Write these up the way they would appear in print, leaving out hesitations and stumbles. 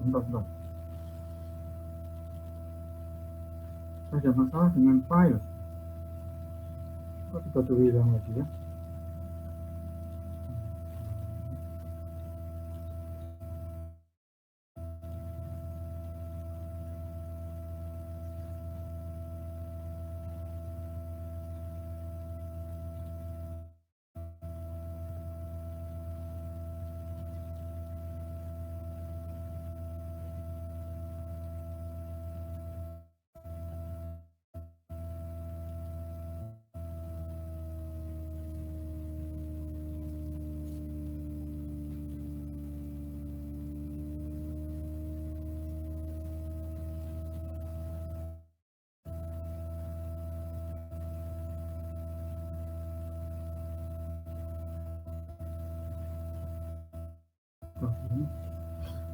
Bentar. Ada masalah dengan file. Kok tiba-tiba hilang lagi ya?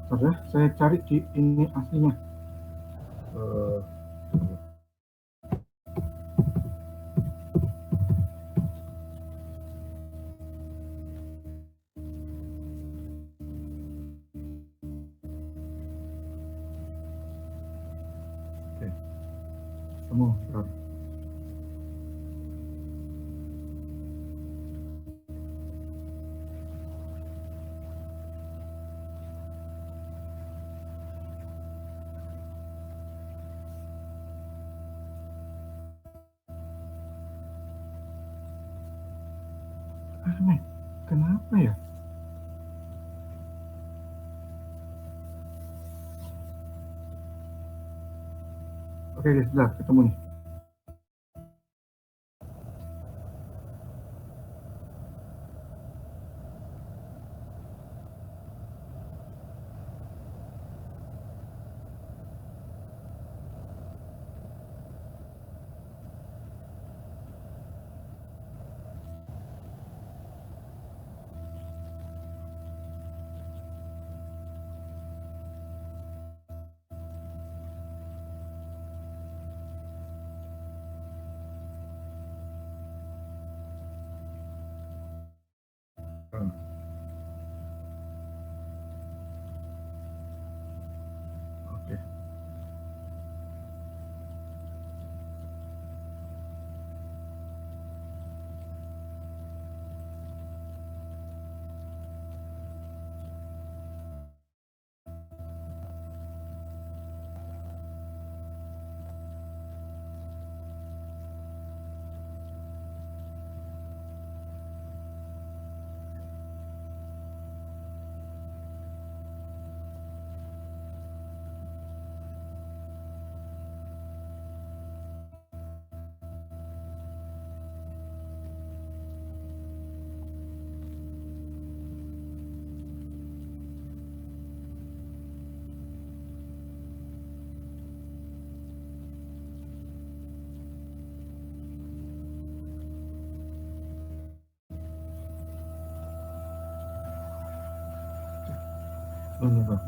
Bentar ya, saya cari di ini aslinya. Oke, temu. Aneh, kenapa ya? Oke, sudah ketemu nih. Oke.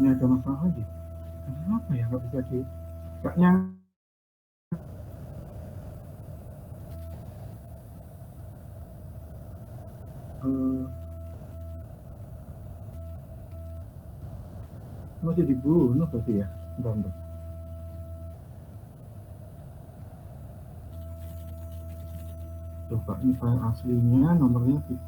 Ini ada masalah lagi. Kenapa ya nggak bisa di nggak nyang masih dibunuh berarti ya? Bentar. Coba ini file aslinya, nomornya ini ya.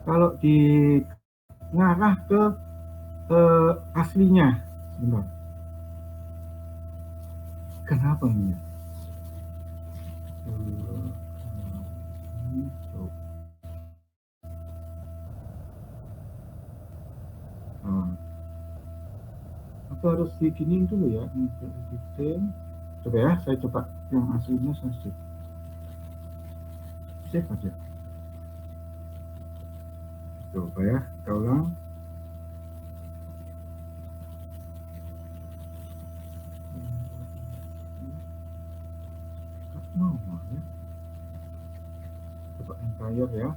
Kalau di ngarah ke aslinya, sebentar. Kenapa ini? Apa harus diginiin dulu ya? Detail. Coba ya, saya coba yang aslinya saya save aja. Coba ya, kita ulang. layer ya.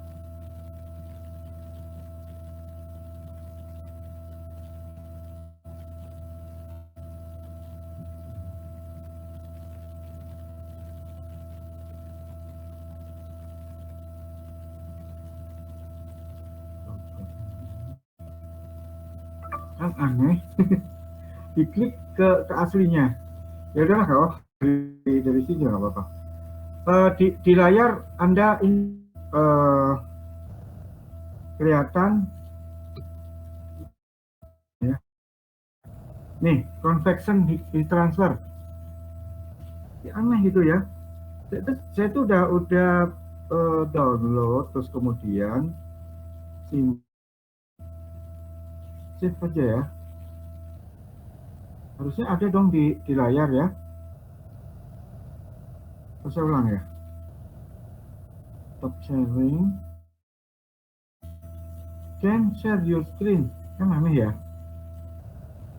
Kan aneh. Diklik ke aslinya. Ya udahlah kalau dari sini nggak apa-apa. Di layar Anda ini kelihatan ya. Nih, convection heat transfer. Ya, aneh gitu ya. Saya tuh udah download, terus kemudian save aja ya. Harusnya ada dong di layar ya. Terus saya ulang ya. Stop sharing. Can share your screen. Kan aneh ya.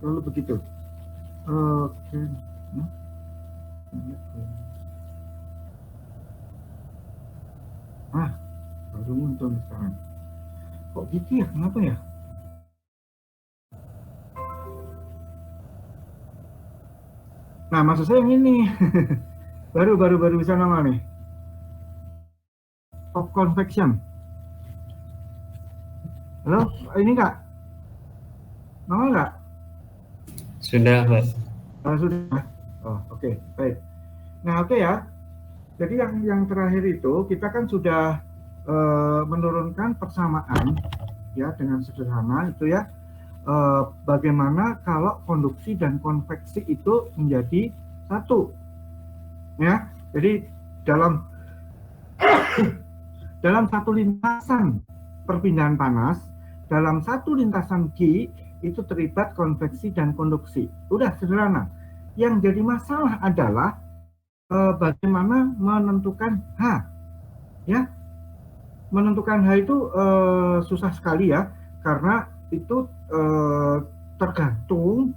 Lalu begitu. Oke. Baru muncul sekarang. Kok gitu ya? Kenapa ya? Nah, maksud saya yang ini. baru bisa nongol nih. Top convection. Halo, ini enggak? Nongol enggak? Sudah, Pak. Sudah. Oh, oke, baik. Nah, oke ya. Jadi yang terakhir itu kita kan sudah menurunkan persamaan ya dengan sederhana itu ya. Bagaimana kalau konduksi dan konveksi itu menjadi satu ya. Jadi dalam satu lintasan perpindahan panas, dalam satu lintasan Q itu terlibat konveksi dan konduksi. Udah sederhana. Yang jadi masalah adalah bagaimana menentukan H ya. Menentukan H itu susah sekali ya, karena itu tergantung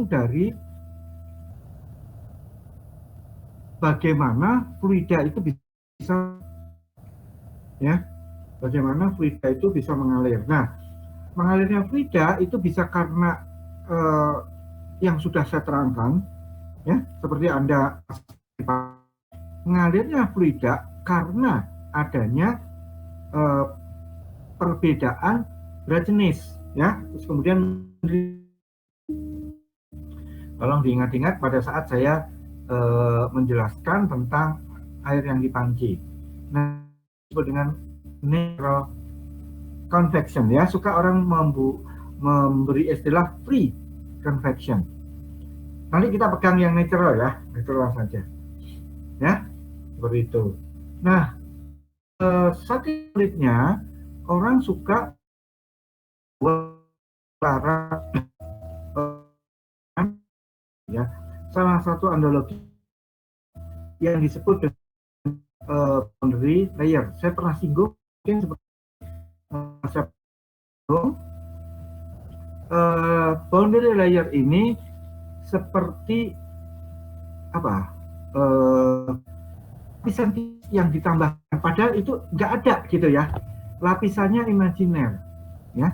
dari bagaimana fluida itu bisa ya, bagaimana fluida itu bisa mengalir. Nah, mengalirnya fluida itu bisa karena yang sudah saya terangkan ya, seperti Anda mengalirnya fluida karena adanya perbedaan berat jenis ya. Terus kemudian tolong diingat-ingat pada saat saya menjelaskan tentang air yang dipanci. Nah, disebut dengan natural convection ya. Suka orang memberi istilah free convection. Nanti kita pegang yang natural ya, natural saja ya, seperti itu. Nah, saking sulitnya orang suka cara ya, salah satu analogi yang disebut dengan boundary layer. Saya pernah singgung mungkin seperti boundary layer ini seperti apa? Lapisan yang ditambahkan, padahal itu nggak ada gitu ya. Lapisannya imajiner, ya.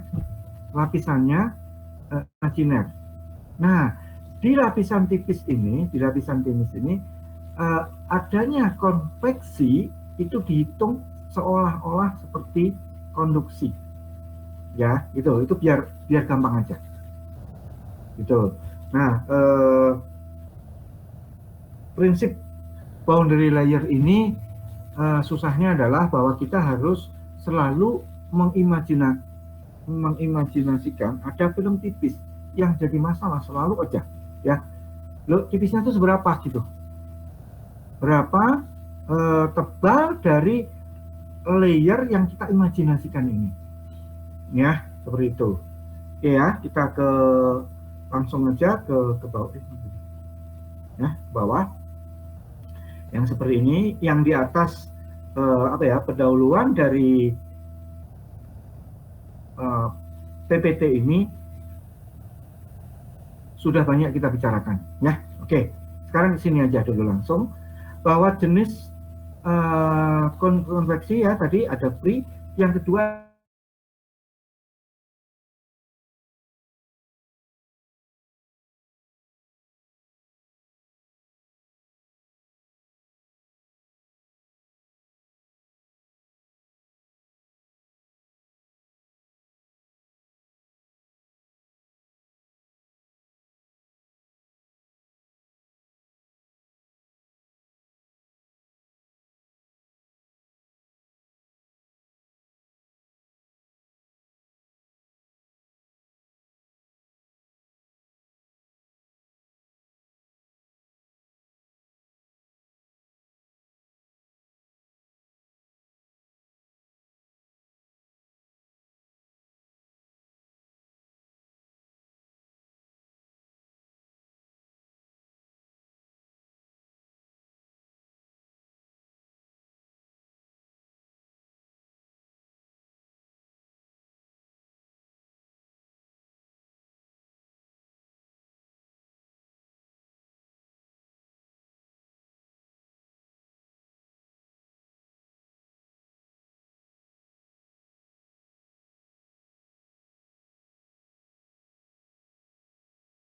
Lapisannya imajiner. Nah, di lapisan tipis ini, adanya konveksi itu dihitung seolah-olah seperti konduksi, ya. Itu biar gampang aja. Gitu. Nah, prinsip boundary layer ini susahnya adalah bahwa kita harus selalu mengimajinasikan ada film tipis yang jadi masalah selalu aja ya. Loh, tipisnya itu seberapa gitu, berapa tebal dari layer yang kita imajinasikan ini ya, seperti itu. Oke ya, kita langsung aja ke bawah ya, bawah yang seperti ini, yang di atas pendahuluan dari PPT ini sudah banyak kita bicarakan ya. Oke, sekarang di sini aja dulu langsung bahwa jenis konveksi ya, tadi ada free. Yang kedua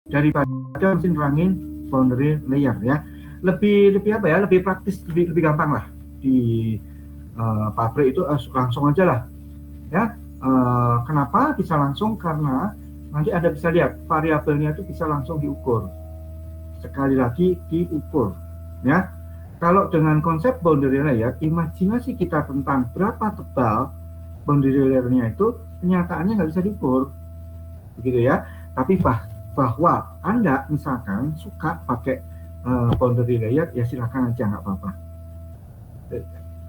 daripada mesin rangin boundary layer ya, lebih apa ya, lebih praktis, lebih gampang lah di pabrik itu langsung aja lah ya. Kenapa bisa langsung? Karena nanti Anda bisa lihat variabelnya itu bisa langsung diukur, sekali lagi diukur ya. Kalau dengan konsep boundary layer, imajinasi kita tentang berapa tebal boundary layernya itu kenyataannya nggak bisa diukur begitu ya. Tapi bahwa Anda misalkan suka pakai boundary layer, ya silakan aja, nggak apa-apa.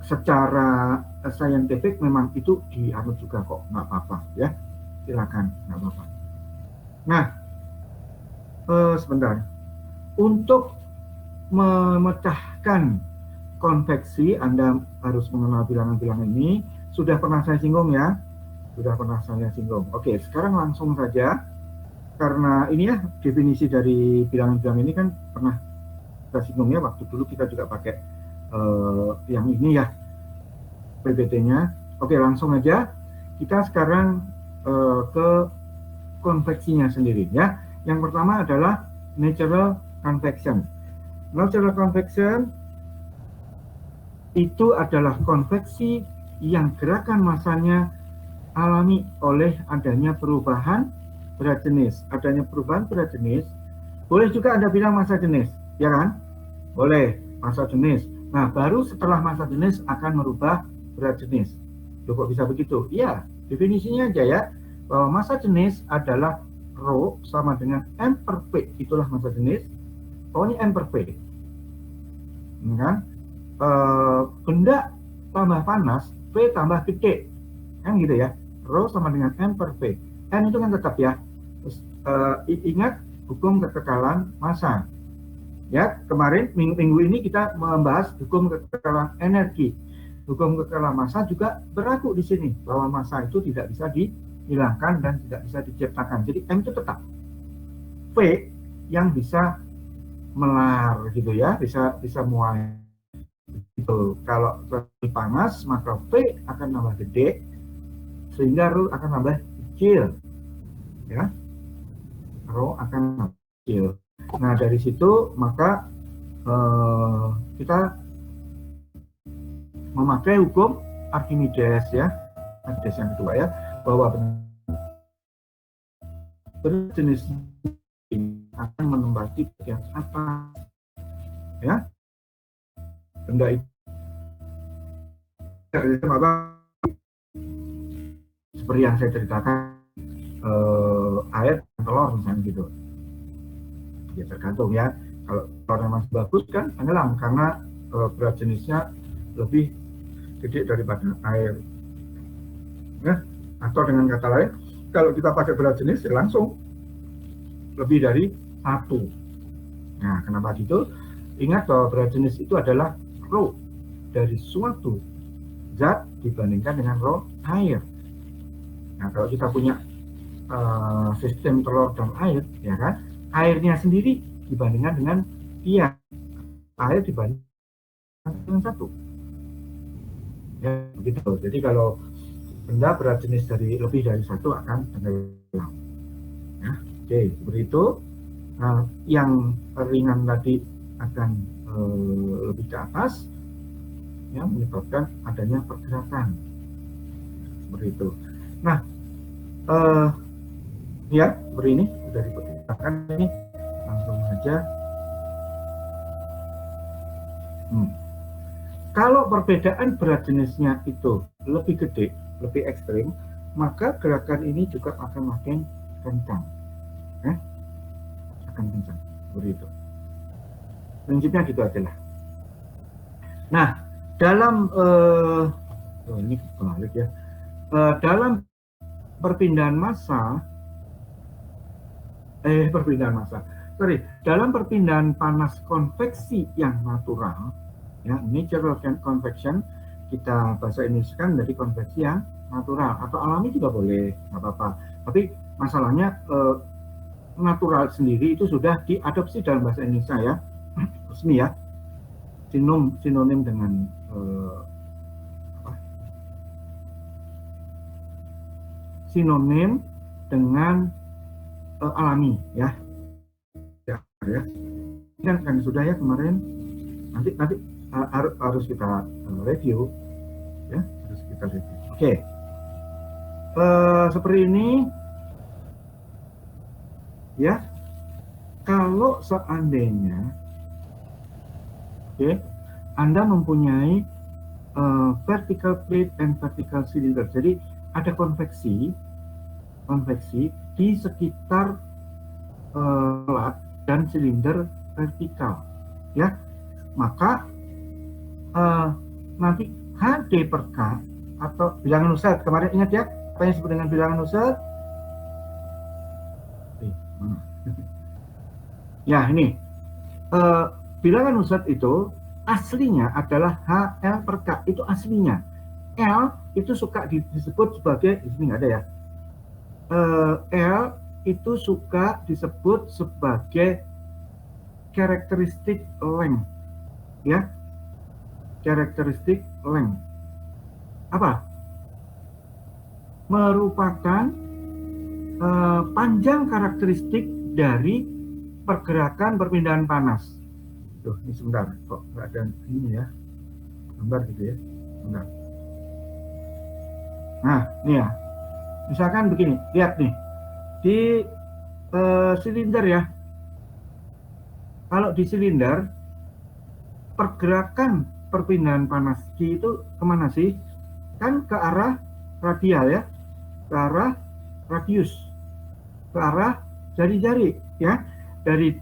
Secara scientific memang itu dianut juga kok, nggak apa-apa ya, silakan, nggak apa-apa. Nah, sebentar, untuk memecahkan konveksi Anda harus mengenal bilangan-bilangan ini. Sudah pernah saya singgung ya, sudah pernah saya singgung. Oke, sekarang langsung saja, karena ini ya definisi dari bilangan-bilangan ini kan pernah kita singgung ya, waktu dulu kita juga pakai yang ini ya, PBT-nya. Oke, langsung aja kita sekarang ke konveksinya sendiri ya. Yang pertama adalah natural convection. Natural convection itu adalah konveksi yang gerakan massanya alami oleh adanya perubahan berat jenis. Adanya perubahan berat jenis, boleh juga Anda bilang massa jenis, ya kan? Boleh, massa jenis. Nah, baru setelah massa jenis akan merubah berat jenis. Loh, kok bisa begitu? Iya, definisinya aja ya, bahwa massa jenis adalah Rho sama dengan M per P, itulah massa jenis. Pokoknya M per P. Kan? Benda tambah panas, P tambah gede, kan gitu ya. Rho sama dengan M per P. M itu kan tetap ya. Terus, ingat hukum kekekalan massa. Ya, kemarin minggu ini kita membahas hukum kekekalan energi. Hukum kekekalan massa juga berlaku di sini, bahwa massa itu tidak bisa dihilangkan dan tidak bisa diciptakan. Jadi M itu tetap. P yang bisa melar gitu ya, bisa muai. Gitu. Kalau lebih panas maka P akan nambah gede sehingga Rho akan nambah kecil ya, Rho akan nambah kecil. Nah, dari situ maka kita memakai hukum Archimedes ya, Archimedes yang kedua ya, bahwa berjenis akan menempati bagian atas ya, benda itu seperti yang saya ceritakan, air dan telur misalnya gitu ya, tergantung ya. Kalau telurnya masih bagus kan tenggelam karena berat jenisnya lebih gede daripada air ya. Atau dengan kata lain, kalau kita pakai berat jenis ya langsung lebih dari 1. Nah, kenapa gitu? Ingat bahwa berat jenis itu adalah Rho dari suatu zat dibandingkan dengan Rho air. Nah, kalau kita punya sistem telur dan air, ya kan, airnya sendiri dibandingkan dengan dia, air dibandingkan dengan 1. Ya, begitu. Jadi kalau benda berat jenis lebih dari satu akan tenggelam. Ya, oke, seperti itu. Nah, yang ringan tadi akan lebih ke atas, ya, menyebabkan adanya pergerakan seperti itu. Nah, ya seperti ini sudah dipetakan ini, langsung saja. Kalau perbedaan berat jenisnya itu lebih gede, lebih ekstrim, maka gerakan ini juga akan makin kencang, akan kencang seperti itu. Prinsipnya gitu aja lah. Nah, dalam ini kebalik ya. Dalam perpindahan massa, dalam perpindahan panas konveksi yang natural, ya, natural convection, kita bahasa Indonesia kan dari konveksi yang natural atau alami juga boleh, nggak apa-apa. Tapi masalahnya natural sendiri itu sudah diadopsi dalam bahasa Indonesia ya, resmi ya, sinonim dengan sinonim dengan alami ya. Ya. Kan sudah ya kemarin, nanti harus kita review ya, harus kita review. Oke. Seperti ini ya. Kalau seandainya Anda mempunyai vertical plate and vertical cylinder, jadi ada konveksi di sekitar plat dan silinder vertikal, ya, maka nanti HD per K atau bilangan Nusselt, kemarin ingat ya apa yang disebut dengan bilangan Nusselt? Ya ini bilangan Nusselt itu aslinya adalah HL per K, itu aslinya. L itu suka disebut sebagai, di sini nggak ada ya, L itu suka disebut sebagai characteristic length, ya, characteristic length apa? Merupakan panjang karakteristik dari pergerakan perpindahan panas. Tuh, ini sebentar, kok nggak ada ini ya, gambar gitu ya, sebentar. Nah, ini ya, misalkan begini, lihat nih, di silinder ya. Kalau di silinder, pergerakan perpindahan panas Q itu kemana sih? Kan ke arah radial ya, ke arah radius, ke arah jari-jari ya, dari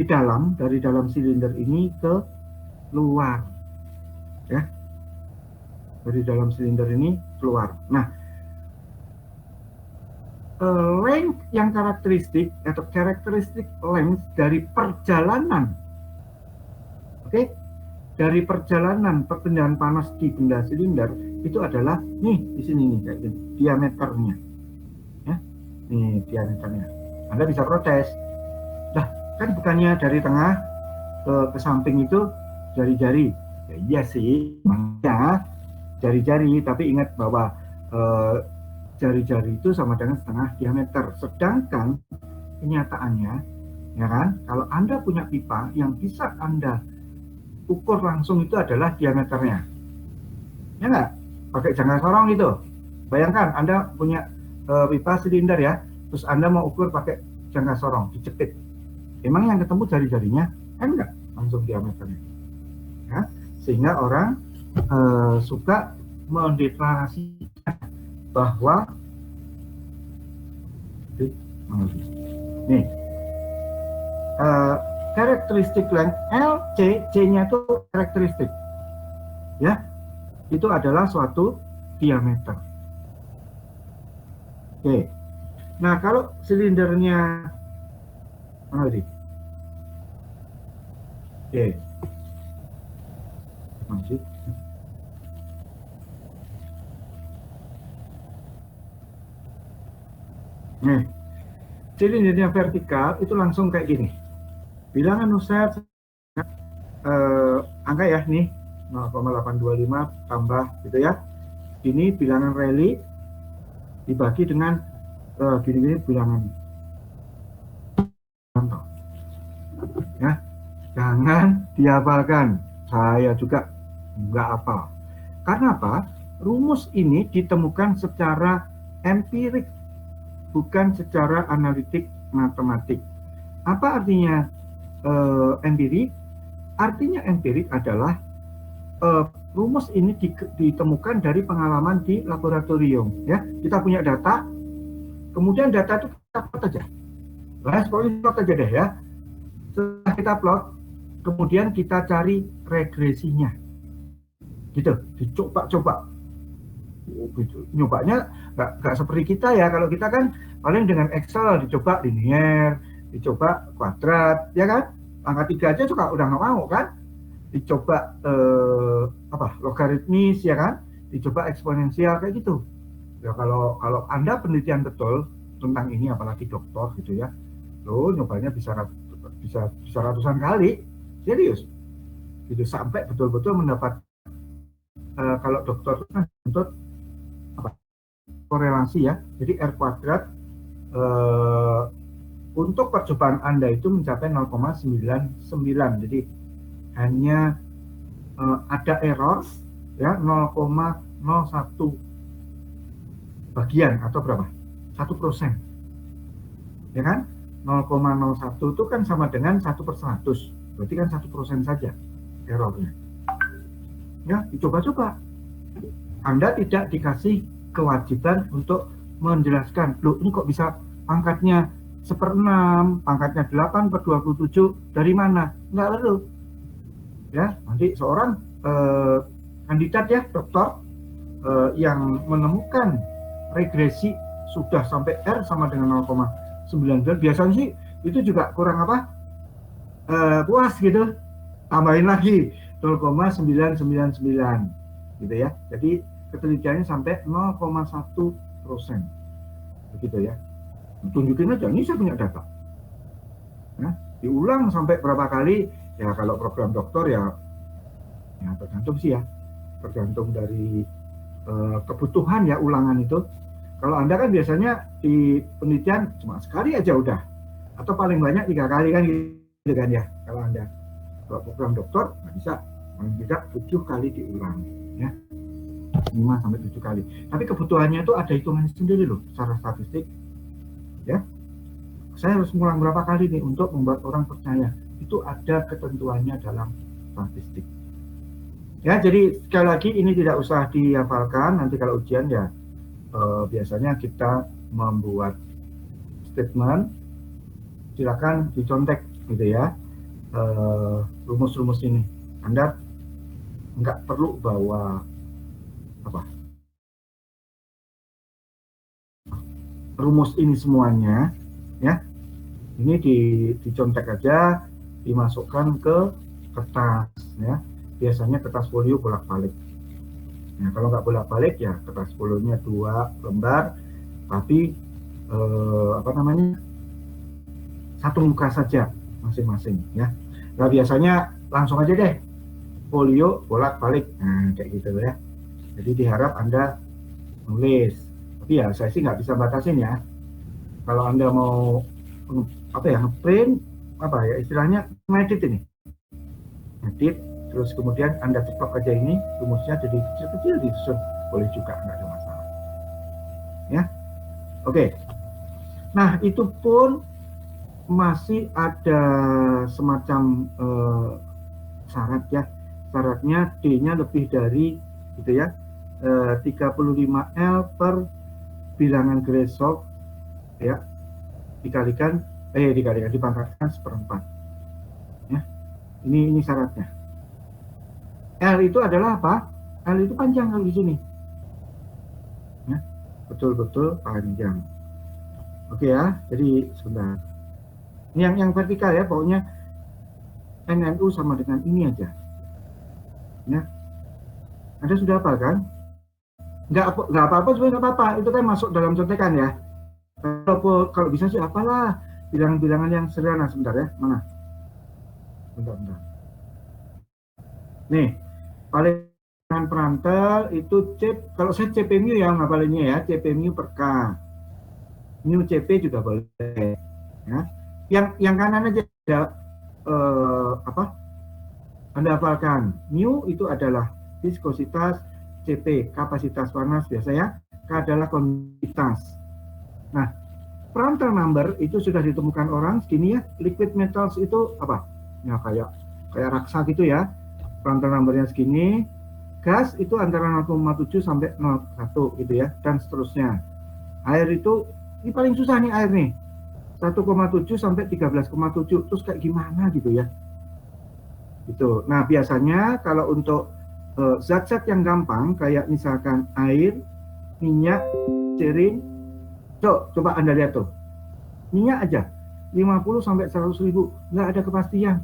dalam silinder ini ke luar ya, dari dalam silinder ini keluar. Nah, length yang karakteristik atau characteristic length dari perjalanan, dari perjalanan perpindahan panas di benda silinder itu adalah nih di sini nih, kayak gini, diameternya ya, nih diameternya. Anda bisa protes, lah kan bukannya dari tengah ke samping itu jari-jari? Ya, iya sih, makanya jari-jari, tapi ingat bahwa jari-jari itu sama dengan setengah diameter. Sedangkan kenyataannya, ya kan, kalau Anda punya pipa yang bisa Anda ukur langsung itu adalah diameternya, ya nggak? Pakai jangka sorong itu. Bayangkan Anda punya pipa silinder ya, terus Anda mau ukur pakai jangka sorong, dijepit. Emang yang ketemu jari-jarinya? Kan nggak, langsung diameternya. Ya, sehingga orang suka mendeklarasikan bahwa nih karakteristik length L, C-nya itu karakteristik ya, itu adalah suatu diameter. Oke. Nah, kalau silindernya mana tadi? Oke. Masih. Nih, silindernya vertikal itu langsung kayak gini. bilangan Nusret angka ya nih 0,825 tambah gitu ya. Ini bilangan Rayleigh dibagi dengan gini-gini bilangan. Ya, jangan dihafalkan. Saya juga nggak hafal. Karena apa? Rumus ini ditemukan secara empirik, bukan secara analitik matematik. Apa artinya empirik? Artinya empirik adalah rumus ini ditemukan dari pengalaman di laboratorium. Ya, kita punya data, kemudian data itu kita plot aja. Pokoknya plot aja deh ya. Setelah kita plot, kemudian kita cari regresinya. Gitu, dicoba-coba. Nyobanya nggak seperti kita ya. Kalau kita kan paling dengan Excel dicoba linear, dicoba kuadrat, ya kan? Angka 3 aja juga udah nggak mau kan? Dicoba logaritmis, ya kan? Dicoba eksponensial kayak gitu. Ya kalau Anda penelitian betul tentang ini, apalagi dokter gitu ya, lo nyobanya bisa ratusan kali, serius. Gitu sampai betul-betul mendapat kalau dokter untuk korelasi ya. Jadi R kuadrat untuk percobaan Anda itu mencapai 0,99. Jadi hanya ada error ya 0,01 bagian atau berapa? 1%. Ya kan? 0,01 itu kan sama dengan 1/100. Berarti kan 1% saja errornya. Ya, dicoba-coba. Anda tidak dikasih kewajiban untuk menjelaskan, loh ini kok bisa pangkatnya 1/6, pangkatnya 8/27, dari mana? Nggak perlu. Ya, nanti seorang kandidat ya, dokter yang menemukan regresi sudah sampai R sama dengan 0,99, biasanya sih itu juga kurang puas gitu, tambahin lagi 0,999 gitu ya. Jadi ketelitiannya sampai 0,1%, begitu ya. Tunjukin aja, ini saya punya data. Nah, diulang sampai berapa kali? Ya kalau program dokter ya tergantung sih ya, tergantung dari kebutuhan ya ulangan itu. Kalau Anda kan biasanya di penelitian cuma sekali aja udah, atau paling banyak 3 kali kan gitu kan ya. Kalau Anda program dokter nggak bisa, paling tidak 7 kali diulang ya, 5-7 kali. Tapi kebutuhannya itu ada hitungannya sendiri loh secara statistik ya. Saya harus ngulang berapa kali nih untuk membuat orang percaya, itu ada ketentuannya dalam statistik ya. Jadi sekali lagi ini tidak usah dihafalkan, nanti kalau ujian ya biasanya kita membuat statement, silakan dicontek gitu ya, rumus-rumus ini. Anda nggak perlu bawa rumus ini semuanya ya. Ini dicontek aja, dimasukkan ke kertas ya. Biasanya kertas folio bolak-balik. Nah, kalau nggak bolak-balik ya kertas folionya 2 lembar, tapi satu muka saja masing-masing ya. Nah, biasanya langsung aja deh folio bolak-balik, nah kayak gitu ya. Jadi diharap Anda nulis, tapi ya saya sih nggak bisa batasin ya. Kalau Anda mau ngeprint istilahnya ngedit ini, ngedit terus kemudian Anda ceplok aja ini rumusnya jadi kecil-kecil disusun, boleh juga, nggak ada masalah ya. Oke. Nah, itu pun masih ada semacam syarat ya. Syaratnya D-nya lebih dari gitu ya, 35 L per bilangan Grashof ya, dipangkatkan 1/4 ya. Ini syaratnya. L itu adalah apa? L itu panjang kalau di sini ya, betul-betul panjang. Oke ya, jadi sebentar. Ini yang vertikal ya, pokoknya NNU sama dengan ini aja ya. Anda sudah hafal kan? Nggak apa-apa, sebenarnya nggak apa-apa, itu kan masuk dalam contekan ya. Kalau bisa sih apalah bilangan-bilangan yang sederhana. Sebentar ya, mana Bentar. Nih, palingan perantal itu kalau saya CP mu ya ngapalinnya ya, CP mu per K. Mu CP juga boleh. Ya. Yang kanan aja ada Anda hafalkan. Mu itu adalah viskositas, CP kapasitas panas biasanya, K adalah konduktinitas. Nah, Prandtl number itu sudah ditemukan orang segini ya. Liquid metals itu apa? Ya kayak raksa gitu ya. Prandtl numbernya segini. Gas itu antara 0,7 sampai 0,1 gitu ya, dan seterusnya. Air itu ini paling susah nih air nih. 1,7 sampai 13,7. Terus kayak gimana gitu ya. Gitu. Nah, biasanya kalau untuk zat-zat yang gampang kayak misalkan air, minyak, cairin, coba Anda lihat tuh. Minyak aja 50 sampai 100 ribu, nggak ada kepastian.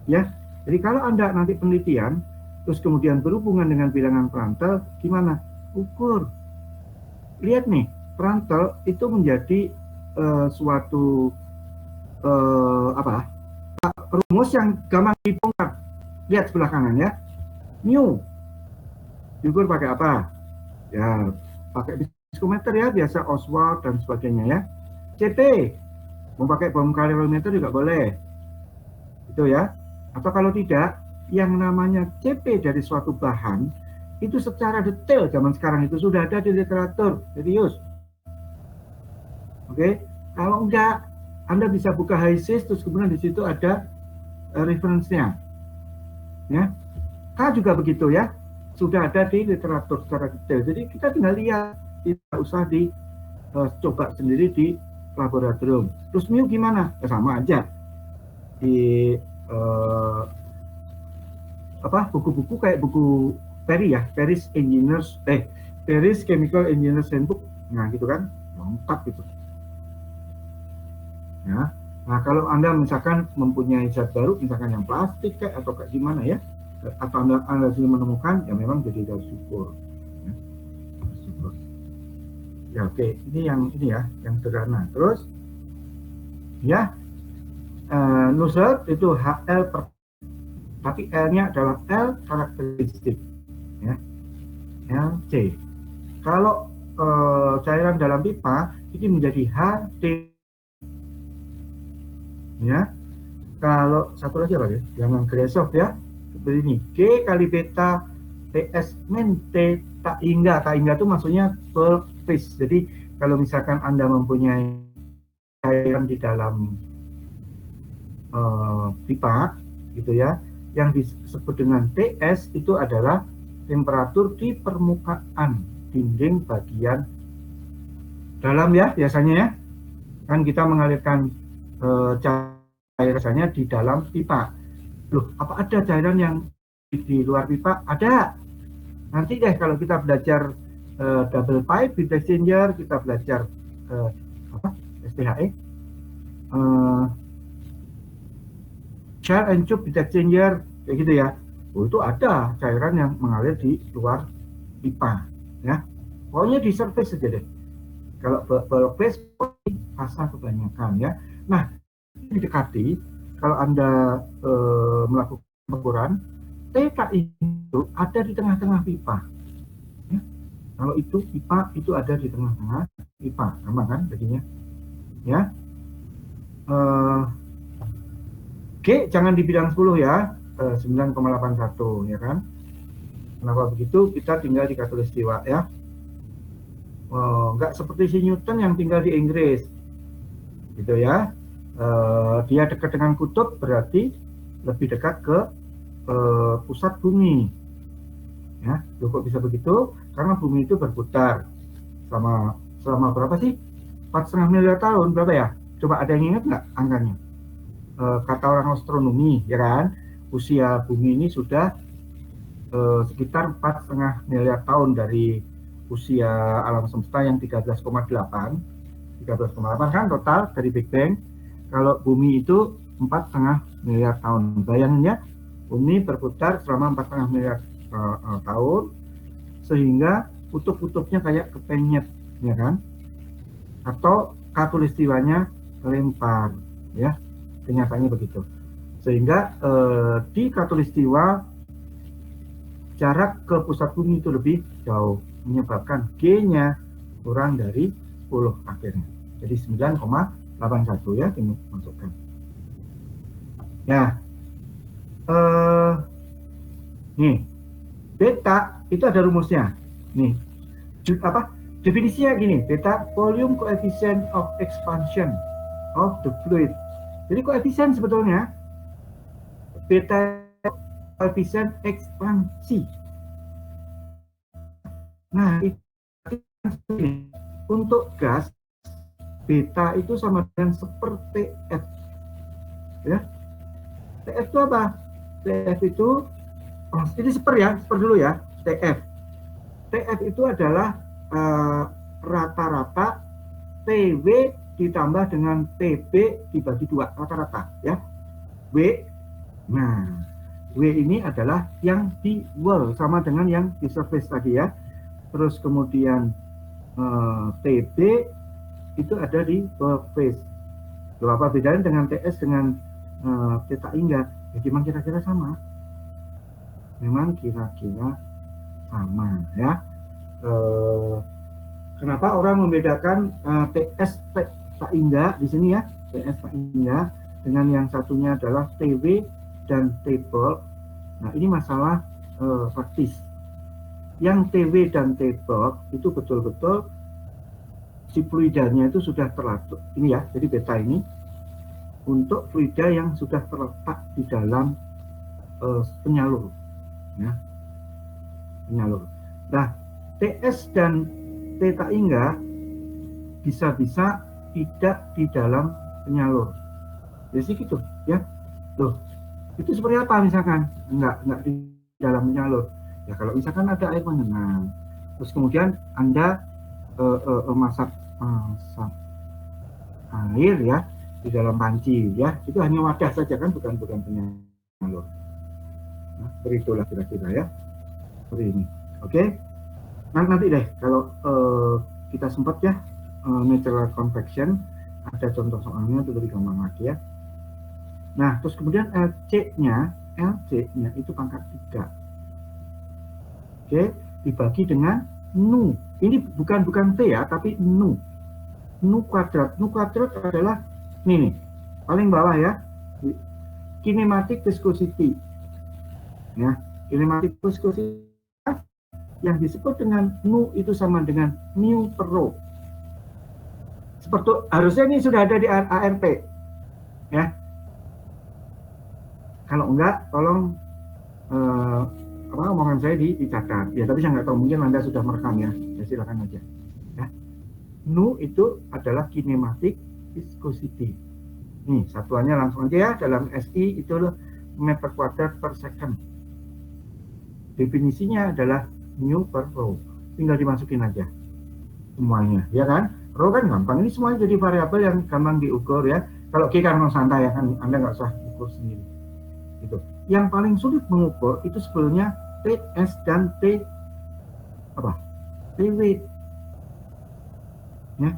Ya. Jadi kalau Anda nanti penelitian terus kemudian berhubungan dengan bilangan Prandtl, gimana? Ukur. Lihat nih, Prandtl itu menjadi suatu rumus yang gampang dibongkar. Lihat sebelah kanan ya. Mu diukur pakai apa? Ya, pakai viskometer ya, biasa Oswald dan sebagainya ya. CP mau pakai bom kalorimeter juga boleh. Itu ya. Atau kalau tidak, yang namanya CP dari suatu bahan itu secara detail zaman sekarang itu sudah ada di literatur, serius. Oke, kalau enggak, Anda bisa buka HISIS terus kemudian di situ ada referensinya. Ya. K juga begitu ya. Sudah ada di literatur secara detail. Jadi kita tinggal lihat, tidak usah coba sendiri di laboratorium. Terus mu gimana? Ya, sama aja. Di buku-buku kayak buku Perry ya, Perry's Chemical Engineers Handbook. Nah, gitu kan. Lengkap gitu. Ya. Nah, kalau Anda misalkan mempunyai zat baru, misalkan yang plastik kayak atau kayak gimana ya, atau Anda sudah menemukan, ya memang jadi harus syukur. Ya, oke, ini ya, yang sederhana. Terus, ya, Nusselt itu HL tapi L-nya adalah L karakteristik, ya, LC. Kalau cairan dalam pipa ini menjadi HD. Ya, kalau satu lagi apa ya? Jangan Grasov ya. Seperti ini, G kali beta TS min T tak hingga itu maksudnya per phase. Jadi kalau misalkan Anda mempunyai cairan di dalam pipa gitu ya, yang disebut dengan TS itu adalah temperatur di permukaan dinding bagian dalam ya, biasanya ya. Kan kita mengalirkan cairannya di dalam pipa. Loh, apa ada cairan yang di luar pipa? Ada. Nanti deh kalau kita belajar double pipe heat exchanger, kita belajar STHE, shell and tube heat exchanger, kayak gitu ya. Oh, itu ada cairan yang mengalir di luar pipa, ya. Pokoknya di surface saja deh. Kalau bulk phase fasa kebanyakan ya. Nah, didekati kalau Anda melakukan pengukuran, TKI itu ada di tengah-tengah pipa. Ya. Kalau itu pipa itu ada di tengah-tengah pipa, sama kan jadinya. Ya. G jangan dibilang 10 ya, 9,81 ya kan. Kenapa begitu? Kita tinggal di Khatulistiwa ya. Nggak seperti si Newton yang tinggal di Inggris, gitu ya. Dia dekat dengan kutub berarti lebih dekat ke pusat bumi. Ya, loh, kok bisa begitu? Karena bumi itu berputar selama berapa sih? 4,5 miliar tahun, berapa ya? Coba ada yang ingat nggak angkanya? Kata orang astronomi, ya kan? Usia bumi ini sudah sekitar 4,5 miliar tahun dari usia alam semesta yang 13,8 kan total dari Big Bang. Kalau bumi itu 4,5 miliar tahun. Bayangin ya, bumi berputar selama 4,5 miliar tahun, sehingga kutub-kutubnya kayak kepenyet, ya kan? Atau khatulistiwanya lempar, ya. Kenyataannya begitu. Sehingga di khatulistiwa jarak ke pusat bumi itu lebih jauh, menyebabkan G-nya kurang dari 10 akhirnya. Jadi 9,81 ya dimasukkan. Ya, nih beta itu ada rumusnya. Nih, definisinya gini, beta volume coefficient of expansion of the fluid. Jadi koefisien sebetulnya beta koefisien ekspansi. Nah, untuk gas beta itu sama dengan seperti F. Ya. TF itu apa? TF itu ini seper dulu ya. TF itu adalah rata-rata TW ditambah dengan TB dibagi 2, rata-rata ya. W. Nah, W ini adalah yang di wall sama dengan yang di surface tadi ya. Terus kemudian TB itu ada di surface. Loh, apa bedanya dengan TS dengan theta hingga? Ya memang kira-kira sama. Memang kira-kira sama ya. Kenapa orang membedakan TS theta hingga di sini ya? TS theta hingga dengan yang satunya adalah TW dan T-bulk. Nah, ini masalah praktis. Yang TW dan T-bulk itu betul-betul si fluidanya itu sudah terlalu ini ya, jadi beta ini untuk fluida yang sudah terletak di dalam penyalur ya, penyalur. Nah, TS dan theta hingga bisa-bisa tidak di dalam penyalur. Jadi gitu ya. Loh, itu seperti apa misalkan? Enggak di dalam penyalur. Ya kalau misalkan ada air mengenang, terus kemudian Anda masak air ya di dalam panci ya, itu hanya wadah saja kan, bukan penyalur. Nah, beritulah kira-kira ya, seperti ini. Oke, nanti deh kalau kita sempat ya natural convection, ada contoh soalnya itu lebih gampang lagi ya. Nah, terus kemudian LC-nya itu pangkat 3. Oke, dibagi dengan nu. Ini bukan T ya, tapi nu. Nu kuadrat. Nu kuadrat adalah ini nih, paling bawah ya. Kinematic viscosity. Ya, kinematic viscosity yang disebut dengan nu itu sama dengan mu per rho. Seperti harusnya ini sudah ada di ARP. Ya. Kalau enggak, tolong omongan saya dicatat ya, tapi saya nggak tahu, mungkin Anda sudah merekam ya, silakan aja ya. Nu itu adalah kinematic viscosity. Nih satuannya langsung aja ya, dalam SI itu meter kuadrat per second. Definisinya adalah mu per rho, tinggal dimasukin aja semuanya ya kan. Rho kan gampang, ini semuanya jadi variabel yang gampang diukur ya. Kalau G kan santai ya kan, Anda nggak usah ukur sendiri gitu. Yang paling sulit mengukur itu sebetulnya TS dan TW ya,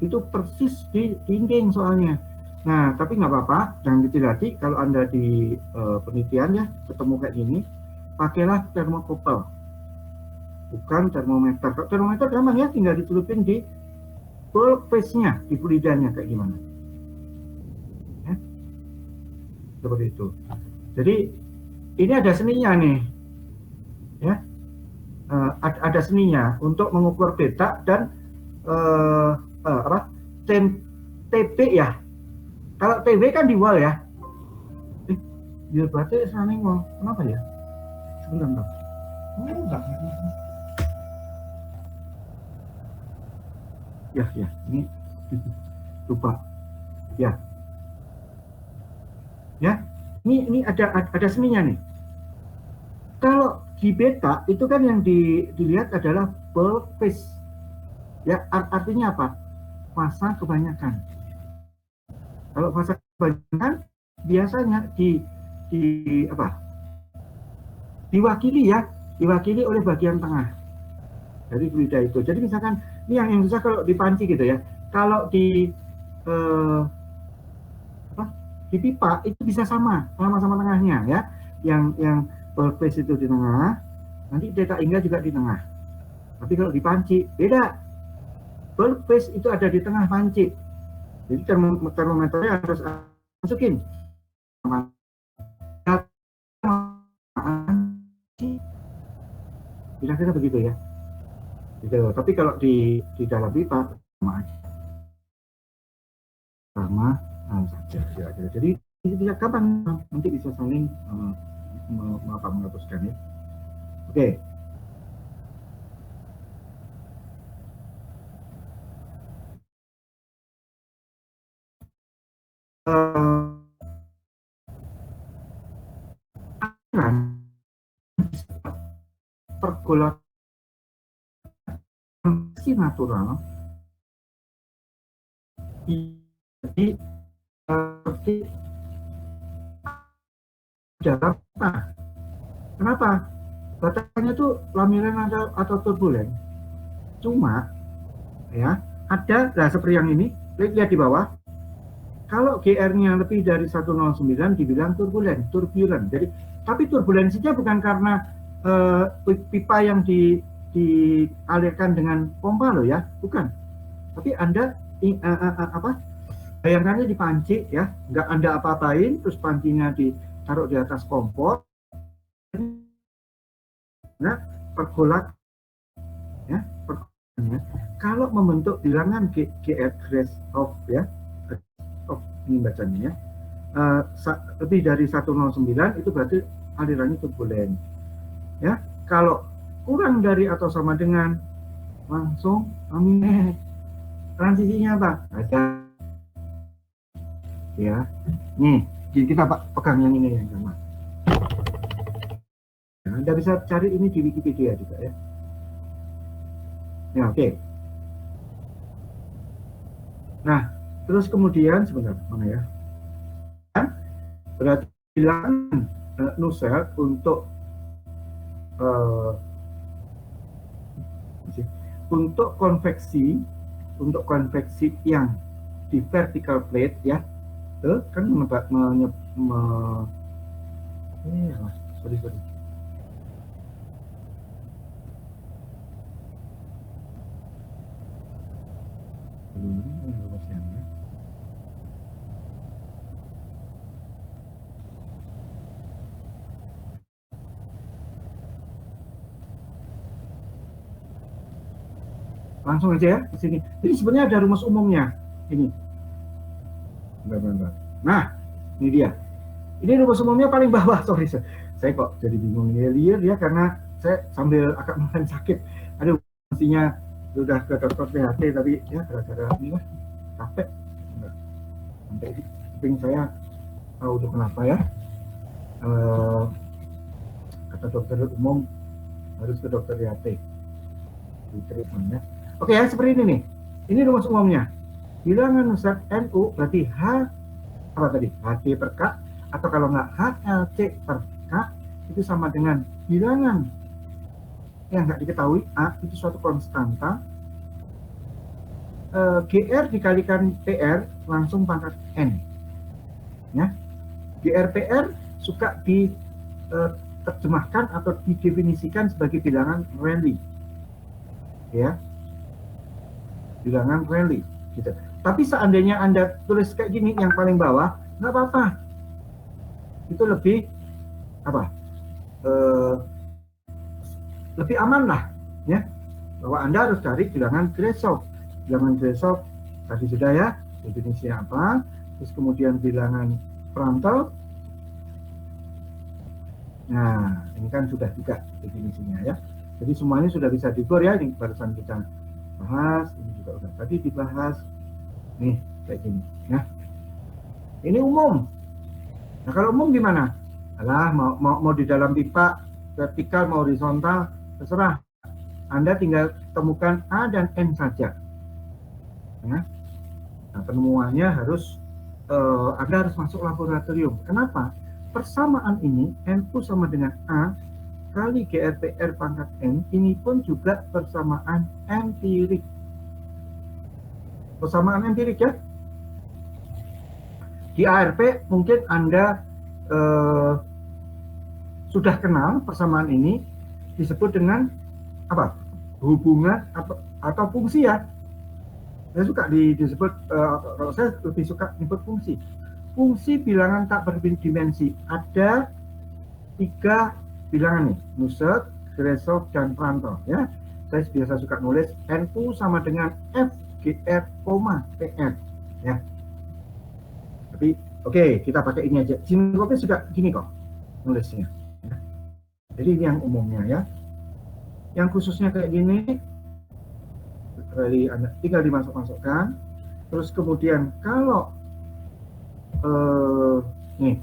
itu persis di dinding soalnya. Nah, tapi nggak apa-apa, jangan hati-hati kalau Anda di penelitian ya ketemu kayak gini, pakailah termokopel, bukan termometer. Kalau termometer gampang ya, tinggal dicelupin di bulk phase-nya, di fluidanya kayak gimana ya, seperti itu. Jadi ini ada seninya nih ya, ada seninya untuk mengukur beta dan TB ya. Kalau TB kan di wall ya. Ya berarti sana wall. Kenapa ya? Sebentar. Enggak. Ya, ini lupa. Ya. Ini ada seninya nih. Kalau di beta itu kan yang dilihat adalah bulk phase. Ya, artinya apa? Massa kebanyakan. Kalau massa kebanyakan biasanya diwakili oleh bagian tengah dari fluida itu. Jadi misalkan ini yang susah kalau di panci gitu ya. Kalau di di pipa itu bisa sama-sama tengahnya ya. Yang bulk phase itu di tengah, nanti theta inga juga di tengah. Tapi kalau di panci beda. Bulk phase itu ada di tengah panci. Jadi termometernya harus masukin. Kira-kira begitu ya. Gitu. Tapi kalau di dalam pipa sama aja. Sama saja kira-kira. Jadi bisa kapan nanti bisa saling menghapuskan ya. Oke. Pergolakan natural jadi seperti Jakarta. Kenapa? Batasnya itu laminan atau turbulen. Cuma ya ada, nah seperti yang ini, lihat di bawah. Kalau GR-nya lebih dari 109 dibilang turbulen. Jadi, tapi turbulensinya bukan karena pipa yang dialirkan dengan pompa loh ya, bukan. Tapi Anda bayangkannya di panci ya, nggak Anda apa-apain, terus pancinya ditaruh di atas kompor. Nah, pergolak ya, kalau membentuk bilangan GR grace of ya, ini bacanya ya, lebih dari 109 itu berarti alirannya turbulen. Ya, kalau kurang dari atau sama dengan langsung transisinya apa? Ada. Ya, nih kita pegang yang ini yang sama. Ya, Anda bisa cari ini di Wikipedia juga ya. Ya, oke. Nah, terus kemudian sebentar mana ya? Berarti bilangan Nusselt untuk konveksi yang di vertical plate ya, kan sorry. Langsung aja ya di sini. Jadi sebenarnya ada rumus umumnya ini. Bentar. Nah, ini dia. Ini rumus umumnya paling bawah. Sorry, saya kok jadi bingung liar ya karena saya sambil agak mulai sakit. Aduh, mestinya sudah ke dokter PHT tapi ya gara-gara ini lah capek. Sampai kuping saya tahu udah kenapa ya. Kata dokter umum harus ke dokter PHT. Di treatment ya. Oke ya, seperti ini nih. Ini rumus umumnya. Bilangan Nusselt NU berarti H apa tadi? HC per K, atau kalau nggak HLC per K itu sama dengan bilangan yang nggak diketahui A itu suatu konstanta, GR dikalikan PR langsung pangkat N. Ya. GR PR suka diterjemahkan atau didefinisikan sebagai bilangan Rayleigh. Ya. Bilangan Rayleigh gitu. Tapi seandainya Anda tulis kayak gini yang paling bawah, nggak apa-apa. Itu lebih apa? Lebih aman lah, ya. Bahwa Anda harus cari bilangan Grashof. Bilangan Grashof tadi sudah ya, definisinya apa? Terus kemudian bilangan Prandtl. Nah, ini kan sudah juga definisinya ya. Jadi semuanya sudah bisa digor ya. Ini barusan kita bahas, ini juga udah tadi dibahas. Nih, kayak gini ya. Ini umum. Nah, kalau umum gimana? Alah, mau di dalam pipa vertikal mau horizontal terserah. Anda tinggal temukan A dan N saja. Ya. Nah, penemuannya harus Anda harus masuk laboratorium. Kenapa? Persamaan ini NU sama dengan A kali GRPR pangkat N, ini pun juga persamaan empirik. Persamaan empirik ya. Di ARP mungkin Anda sudah kenal persamaan ini, disebut dengan apa? Hubungan atau fungsi ya. Saya suka disebut, kalau saya lebih suka disebut fungsi. Fungsi bilangan tak berdimensi. Ada 3 bilangan nih, Nusselt, Grashof, dan Prandtl ya. Saya biasa suka nulis NU sama dengan FGR, PR ya. Tapi oke, kita pakai ini aja. Sinopsis juga gini kok nulisnya. Ya. Jadi ini yang umumnya ya. Yang khususnya kayak gini, Anda tinggal dimasukkan. Terus kemudian kalau nih,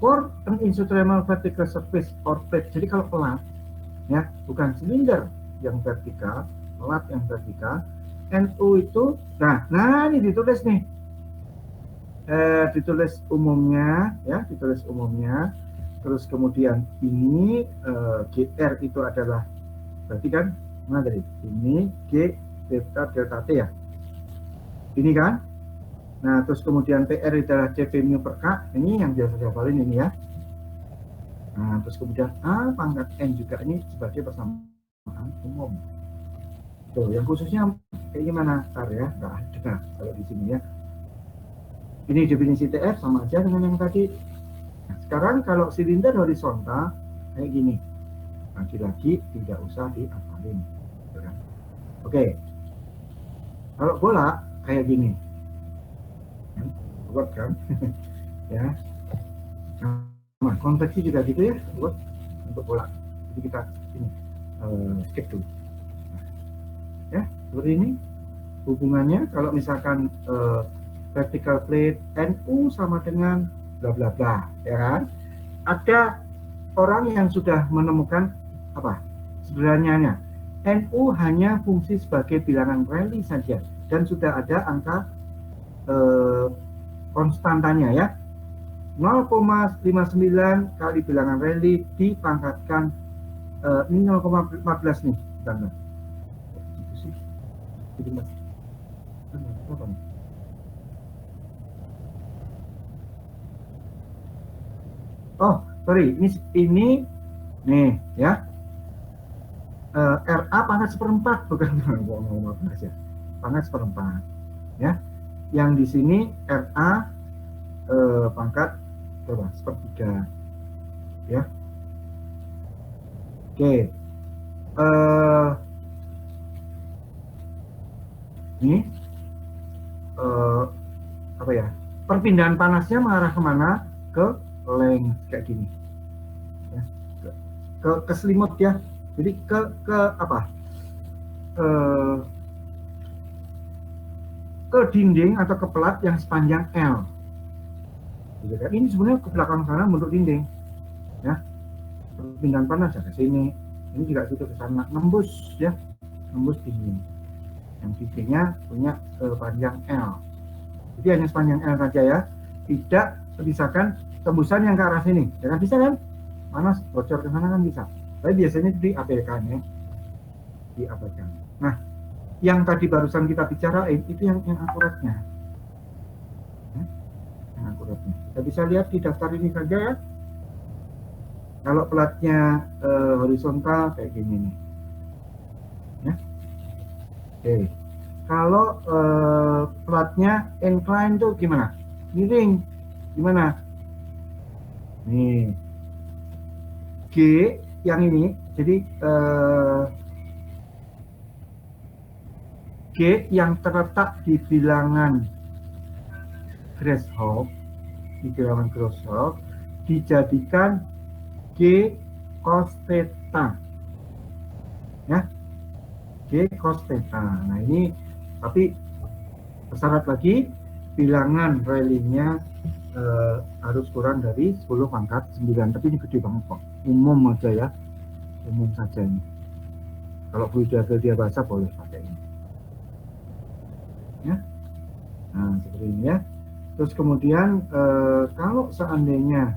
for an instrumental vertical surface or plate. Jadi kalau pelat, ya bukan silinder yang vertikal, pelat yang vertikal. NU itu, nah ini ditulis nih, ditulis umumnya, ya ditulis umumnya. Terus kemudian ini GR itu adalah, berarti kan mana tadi? Ini G delta T ya, ini kan. Nah terus kemudian PR adalah CP mu per K, ini yang biasa saya hafalin ini ya. Nah terus kemudian A pangkat N juga, ini sebagai persamaan umum. Tuh yang khususnya kayak gimana? Ntar ya, nggak ada kalau di sini ya. Ini definisi TF sama aja dengan yang tadi. Nah, sekarang kalau silinder horizontal kayak gini, lagi-lagi tidak usah dihafalin. Oke, kalau bola kayak gini, buat kan, ya. Nah, konveksi juga gitu ya, buat untuk bola. Jadi kita ini skip dulu. Ya, seperti ini hubungannya. Kalau misalkan vertical plate NU sama dengan bla bla bla, ya kan? Ada orang yang sudah menemukan apa? Sebenarnya NU hanya fungsi sebagai bilangan Rayleigh saja, dan sudah ada angka konstantanya ya, 0,59 kali bilangan Rayleigh dipangkatkan ini 0,14 nih, bentar. Oh sorry, ini nih ya, RA pangkat 1/4, bukan ya, pangkat 1/4 ya. Yang di sini RA pangkat berapa? 1/3 ya. Oke, ini apa ya, perpindahan panasnya mengarah kemana? Ke length kayak gini ya. Ke selimut ya. Jadi ke apa, ke dinding atau ke pelat yang sepanjang L gitu kan. Ini sebenarnya ke belakang sana bentuk dinding ya, perpindahan panas ya ke sini, ini juga situ ke sana, nembus ya, nembus dinding yang dindingnya punya panjang L. Jadi hanya sepanjang L saja ya, tidak misalkan tembusan yang ke arah sini ya kan, bisa kan, panas bocor ke sana kan bisa, tapi biasanya diabaikan ya, diabaikan. Nah yang tadi barusan kita bicarain itu yang akuratnya ya, yang akuratnya kita bisa lihat di daftar ini saja ya. Kalau pelatnya horizontal kayak gini nih ya. Oke, kalau pelatnya incline tuh gimana, miring gimana nih, G yang ini, jadi G yang terletak di bilangan Grashof, dijadikan G cos theta ya, G cos theta. Nah ini tapi bersyarat lagi bilangan Rayleigh-nya harus kurang dari 10/9, tapi ini gede banget kok, umum aja ya, umum saja ini. Kalau dia bahasa boleh pakai ini ya. Nah seperti ini ya. Terus kemudian kalau seandainya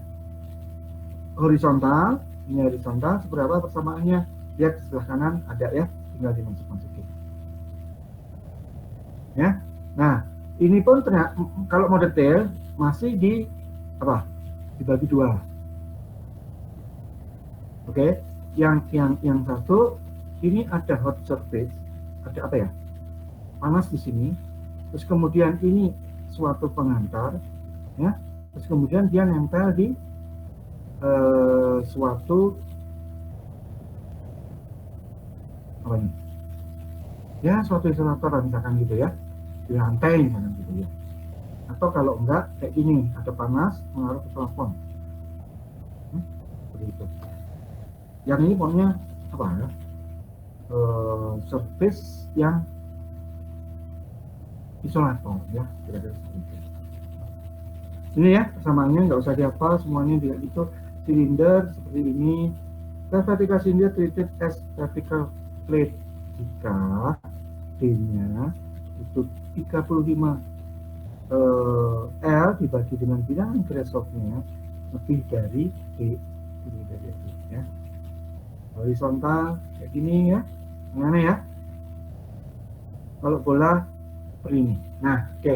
horizontal, ini horizontal, seberapa persamaannya? Lihat sebelah kanan ada ya, tinggal dimasukin ya. Nah ini pun ternyata kalau mau detail masih di apa? Dibagi dua. Oke, yang satu ini ada hot surface, ada apa ya? Panas di sini. Terus kemudian ini suatu pengantar, ya. Terus kemudian dia nempel di suatu apa ini? Ya, suatu isolator misalkan gitu ya, di lantai misalkan gitu ya. Atau kalau enggak kayak gini, ada panas mengaruh ke plafon. Seperti itu. Yang ini pokoknya apa ya? Surface yang isolator ya, kira-kira seperti itu. Ini ya persamaannya, nggak usah dihafal semuanya, tidak itu. Silinder seperti ini. Vertical cylinder treated as vertical plate jika D-nya itu 35 L dibagi dengan bilangan Grashof-nya lebih dari D ini dari D ya. Horizontal kayak gini ya, gimana ya? Kalau bola seperti ini. Nah, oke,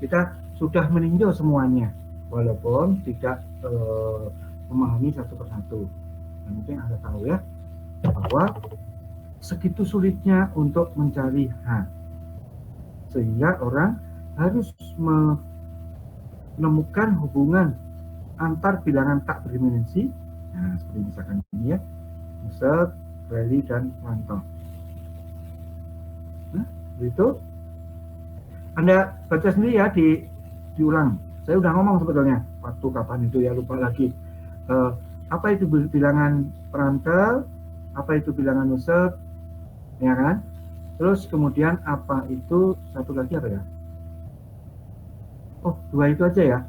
kita sudah meninjau semuanya, walaupun tidak memahami satu persatu. Yang penting Anda tahu ya bahwa segitu sulitnya untuk mencari H, sehingga orang harus menemukan hubungan antar bilangan tak berdimensi. Nah, seperti misalkan ini ya, Nusselt, Rayleigh, dan Mantel. Nah, begitu. Anda baca sendiri ya, diulang. Saya udah ngomong sebetulnya waktu kapan itu ya, lupa lagi. Apa itu bilangan Prandtl, apa itu bilangan Nusselt, ya kan? Terus kemudian apa itu satu lagi apa ya? Oh, dua itu aja ya.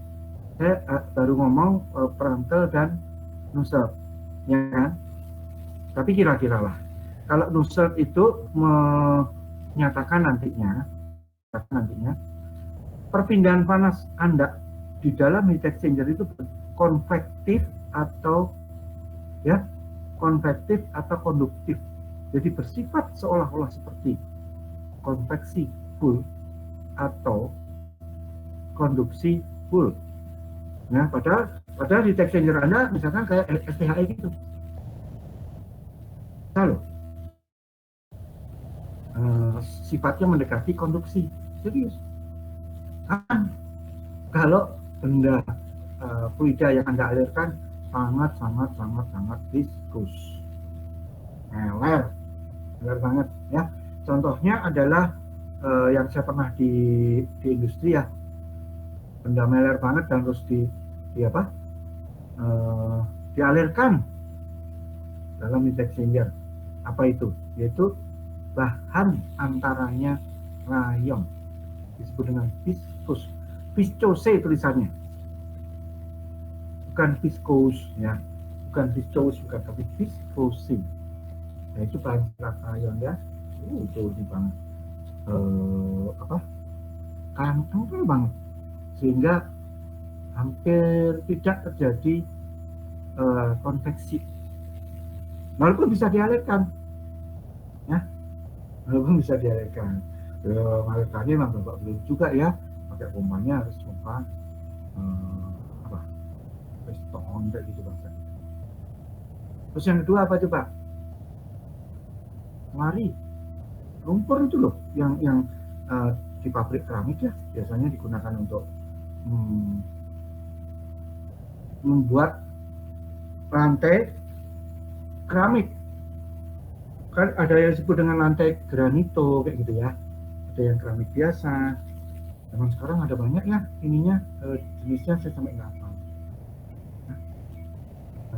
Saya baru ngomong Prandtl dan Nusselt, ya kan? Tapi kira-kira lah. Kalau Nusselt itu menyatakan nantinya perpindahan panas Anda di dalam heat exchanger itu konvektif atau ya, konvektif atau konduktif. Jadi bersifat seolah-olah seperti konveksi full atau konduksi full. Nah, padahal heat exchanger Anda misalkan kayak STHE gitu. Lalu sifatnya mendekati konduksi. Serius. Kalau benda fluida yang Anda alirkan sangat viskus, meler banget ya. Contohnya adalah yang saya pernah di industri ya, benda meler banget dan terus dialirkan dalam heat exchanger. Apa itu? Yaitu bahan antaranya rayon, disebut dengan viskus, viscose tulisannya, bukan viscose ya, bukan viscose, bukan, tapi viscose. Nah, itu bahan rayon ya, itu di banget kental banget, sehingga hampir tidak terjadi konveksi, walaupun bisa dialirkan ya, walaupun bisa dialirkan. Mengalirkannya memang Bapak belum juga ya, pakai pompanya harus pompa piston kayak gitu bahasa. Terus yang kedua apa coba? Lari lumpur itu loh, yang di pabrik keramik ya, biasanya digunakan untuk membuat lantai keramik. Kan ada yang disebut dengan lantai granito kayak gitu ya, ada yang keramik biasa. Memang sekarang ada banyak ya ininya, jenisnya saya sampai nggak hafal. Nah,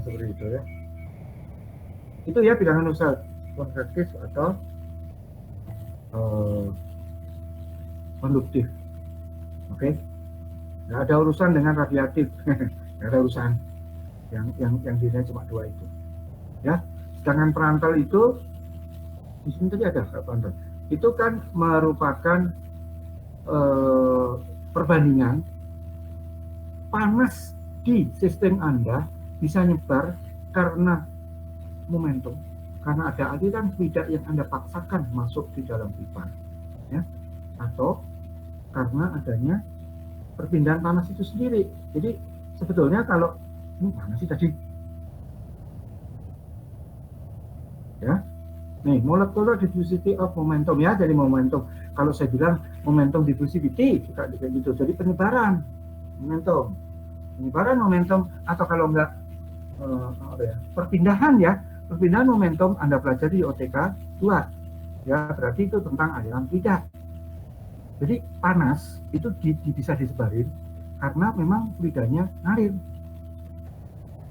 seperti itu ya. Itu ya bilangan Nusselt, konvektif atau konduktif. Oke. Nggak ada urusan dengan radiatif. Nggak ada urusan. Yang dirinya cuma dua itu. Ya. Sedangkan Prandtl itu di sini tadi ada Prandtl. Itu kan merupakan perbandingan panas di sistem Anda bisa nyebar karena momentum, karena ada aliran fluida yang Anda paksakan masuk di dalam pipa ya, atau karena adanya perpindahan panas itu sendiri. Jadi sebetulnya kalau mana sih tadi? Ya, nih molecular diffusivity of momentum ya. Jadi momentum, kalau saya bilang momentum diffusivity juga kayak gitu. Jadi penyebaran momentum atau kalau enggak perpindahan ya, perpindahan momentum Anda pelajari di OTK 2 ya, berarti itu tentang aliran fluida. Jadi panas itu bisa disebarin karena memang fluidanya ngalir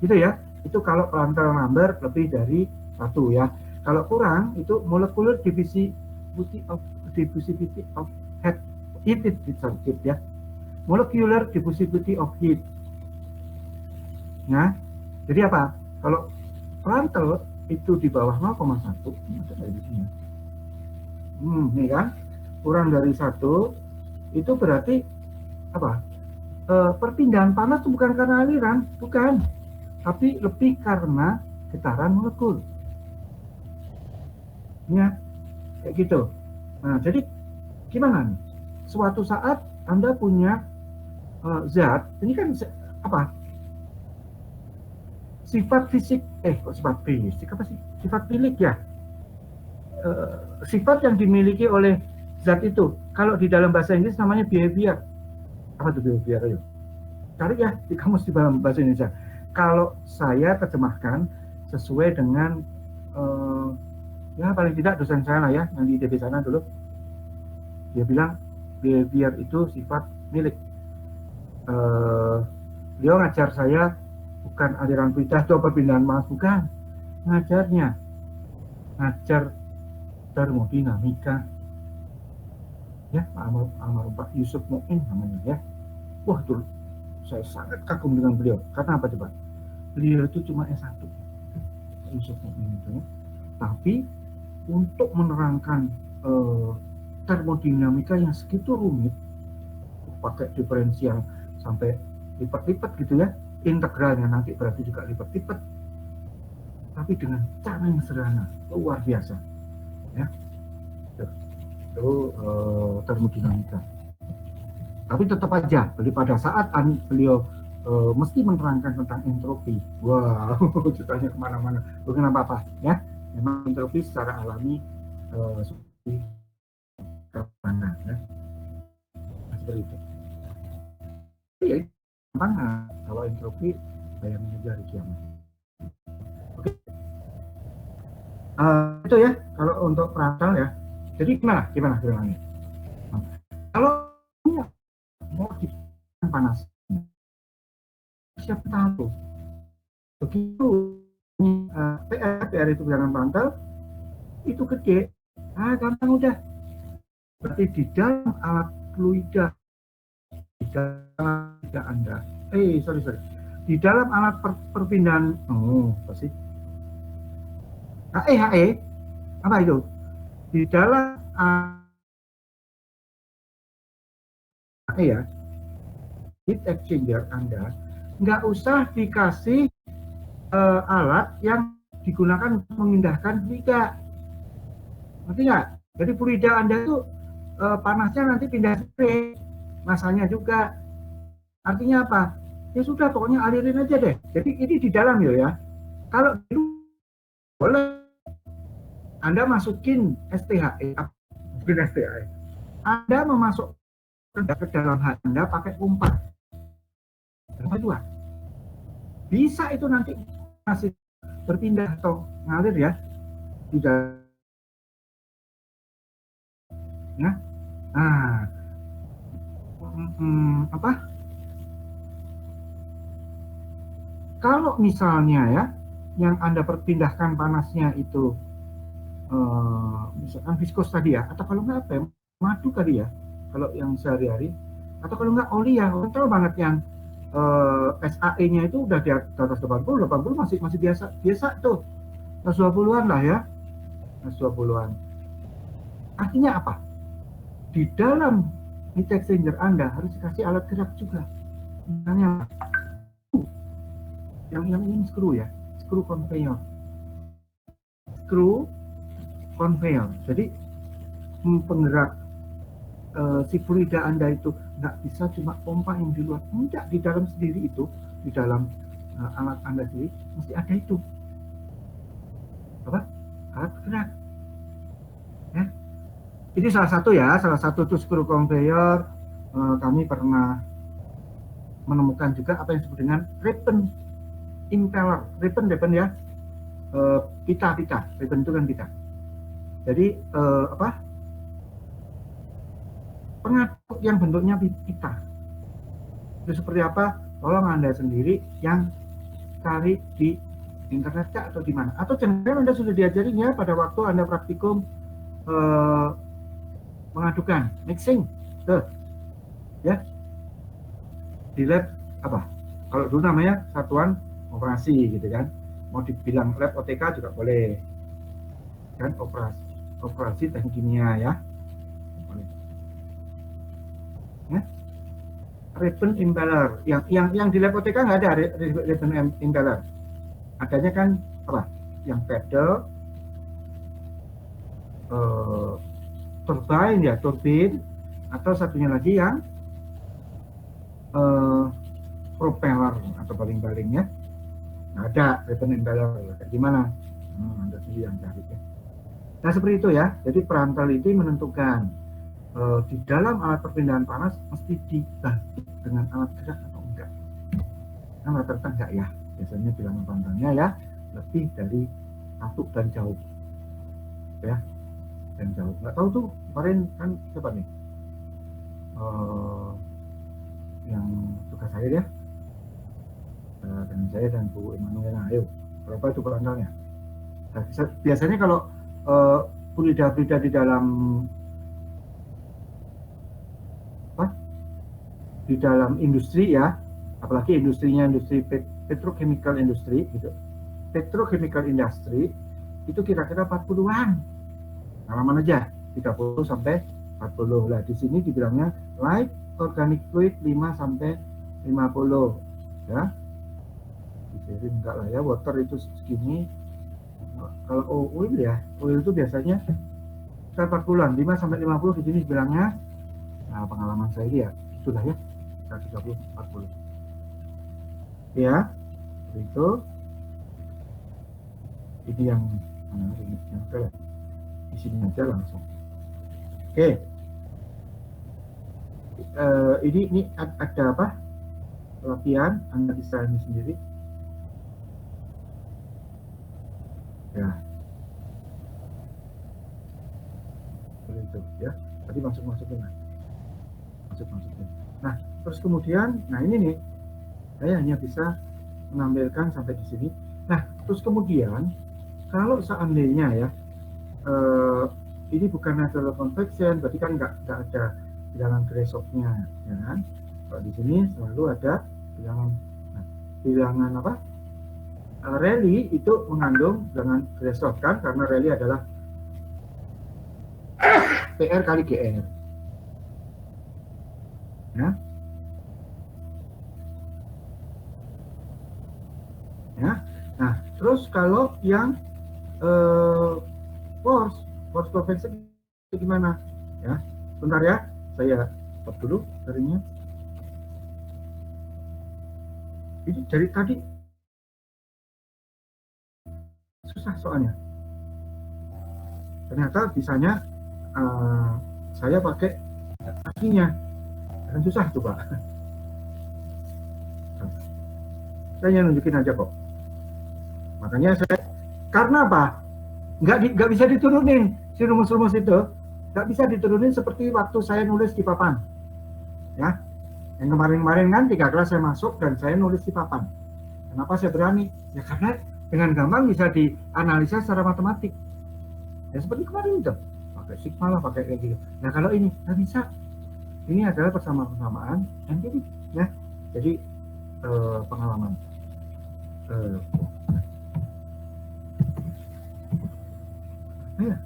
gitu ya. Itu kalau Prandtl number lebih dari 1 ya. Kalau kurang itu molecular diffusivity of heat ya, molecular diffusivity of heat. Nah, jadi apa? Kalau Prandtl itu di bawah 0,1, nih kan, kurang dari 1, itu berarti apa? Perpindahan panas itu bukan karena aliran, bukan, tapi lebih karena getaran molekul. Ya, kayak gitu. Nah, jadi gimana nih? Suatu saat Anda punya zat, ini kan apa? Sifat fisik, sifat fisik apa sih? Sifat milik ya. Sifat yang dimiliki oleh zat itu. Kalau di dalam bahasa Inggris namanya behavior. Apa itu behavior? Ayo, cari ya di kamus di dalam bahasa Indonesia. Kalau saya terjemahkan sesuai dengan ya paling tidak dosen saya lah ya, yang di ITB sana dulu, dia bilang behavior itu sifat milik. Beliau ngajar saya bukan aliran fluida atau perpindahan mass, bukan, ngajar termodinamika ya, almarhum Pak Yusuf Muin namanya ya. Wah, tuh saya sangat kagum dengan beliau. Karena apa coba? Beliau itu cuma S1 Yusuf Muin itu ya. Tapi untuk menerangkan termodinamika yang segitu rumit, pakai diferensial sampai lipat-lipat gitu ya, integralnya nanti berarti juga lipat-lipat, tapi dengan cara yang sederhana, luar biasa ya. Itu termodinamika. Tapi tetap aja pada saat beliau mesti menerangkan tentang entropi, wow, ceritanya kemana-mana, bukan apa-apa ya. Memang entropi secara alami seperti mana ya, seperti itu. Ya, gampang kalau entropi bayangin aja hari kiamat. Oke, itu ya kalau untuk Prandtl ya. Jadi gimana nih? Kalau mau dipanasin panas, siapa tahu begitu PR itu dengan Prandtl itu gede, gampang udah. Berarti di dalam alat fluida, di dalam Anda, di dalam alat perpindahan, apa sih? HE, apa itu? Di dalam HE ya, heat exchanger Anda, nggak usah dikasih alat yang digunakan untuk memindahkan fluida. Ngerti nggak? Jadi fluida Anda itu panasnya nanti pindah sendiri, masanya juga. Artinya apa? Ya sudah, pokoknya alirin aja deh. Jadi ini di dalam ya. Kalau boleh Anda masukin STHE, Anda memasukkan ke dalam Anda pakai umpan. Kedua, bisa itu nanti masih berpindah atau ngalir ya di dalam. Ya. Nah, apa? Kalau misalnya ya, yang Anda perpindahkan panasnya itu misalkan viskos tadi ya, atau kalau nggak apa, madu tadi ya, kalau yang sehari-hari, atau kalau nggak oli ya, tahu banget yang SAE-nya itu udah di atas 80 masih biasa tuh, 120-an lah ya, 120-an. Artinya apa? Di dalam heat exchanger Anda harus dikasih alat gerak juga. Misalnya yang ini screw ya, screw conveyor. Jadi penggerak si fluida Anda itu nggak bisa cuma pompa yang di luar, enggak, di dalam sendiri itu, di dalam alat Anda sendiri mesti ada itu apa, alat gerak ya. Ini salah satu tuh skru conveyor. Kami pernah menemukan juga apa yang disebut dengan ribbon impeller, ribbon ya, pita, ribbon itu kan pita. Jadi pengatur yang bentuknya pita itu seperti apa, tolong Anda sendiri yang cari di internet kah atau di mana, atau jangan Anda sudah diajarinya pada waktu Anda praktikum mengadukan mixing ya di lab apa, kalau dulu namanya satuan operasi gitu kan, mau dibilang lab OTK juga boleh kan, operasi teknik kimia ya, boleh ya. Ribbon impeller yang di lab OTK nggak ada ribbon impeller, adanya kan apa, yang pedal, turbin, atau satunya lagi yang propeller atau baling-balingnya. Nggak ada ribbon impeller, kayak gimana? Anda sendiri yang cari ya. Nah seperti itu ya. Jadi peran teliti menentukan di dalam alat perpindahan panas mesti dibagi dengan alat gerak atau enggak. Nah rata-rata enggak ya. Biasanya bilangan pantangnya ya lebih dari 1 dan jauh. Ya, dan jauh. Nggak tahu tuh kemarin kan siapa nih? Yang tugas saya ya. Dan saya dan Bu Emanuela, ayo berapa itu perangkalnya? Nah, biasanya kalau fluida di dalam di dalam industri ya, apalagi industrinya industri petrochemical industry gitu, petrochemical industry itu kira-kira 40-an halaman aja, 30 sampai 40 lah. Di sini dibilangnya light organic fluid 5 sampai 50 ya. Jadi enggak lah ya, water itu segini. Kalau oil ya, oil itu biasanya 40-an, 5 sampai 50 di sini bilangnya. Nah, pengalaman saya ya, sudah ya, 30 40. Ya, itu. Ini yang mana ini yang ke di sini aja langsung. Oke. Ini ada apa? Latihan, Anda bisa ini sendiri. Ya, seperti itu ya. Tadi masukin. Nah, terus kemudian, nah ini nih, saya hanya bisa menampilkan sampai di sini. Nah, terus kemudian, kalau seandainya ya, ini bukan natural convection, berarti kan nggak ada bilangan Grashof-nya, ya kan? Kalau di sini selalu ada bilangan apa? Rayleigh itu mengandung bilangan Grashof kan, karena Rayleigh adalah PR kali GR. Ya. Nah, terus kalau yang force convection itu gimana? Ya, bentar ya, saya stop dulu darinya. Ini dari tadi susah soalnya. Ternyata bisanya saya pakai kakinya, dan susah tuh Pak. Saya nunjukin aja kok. Makanya saya, karena apa? Nggak bisa diturunin si rumus-rumus itu, nggak bisa diturunin seperti waktu saya nulis di papan. Ya, yang kemarin-kemarin kan 3 kelas saya masuk dan saya nulis di papan. Kenapa saya berani? Ya karena dengan gampang bisa dianalisa secara matematik. Ya seperti kemarin itu, pakai sigma lah, pakai kayak gitu. Nah kalau ini nggak bisa. Ini adalah persamaan empirik ya. Jadi pengalaman. Ya.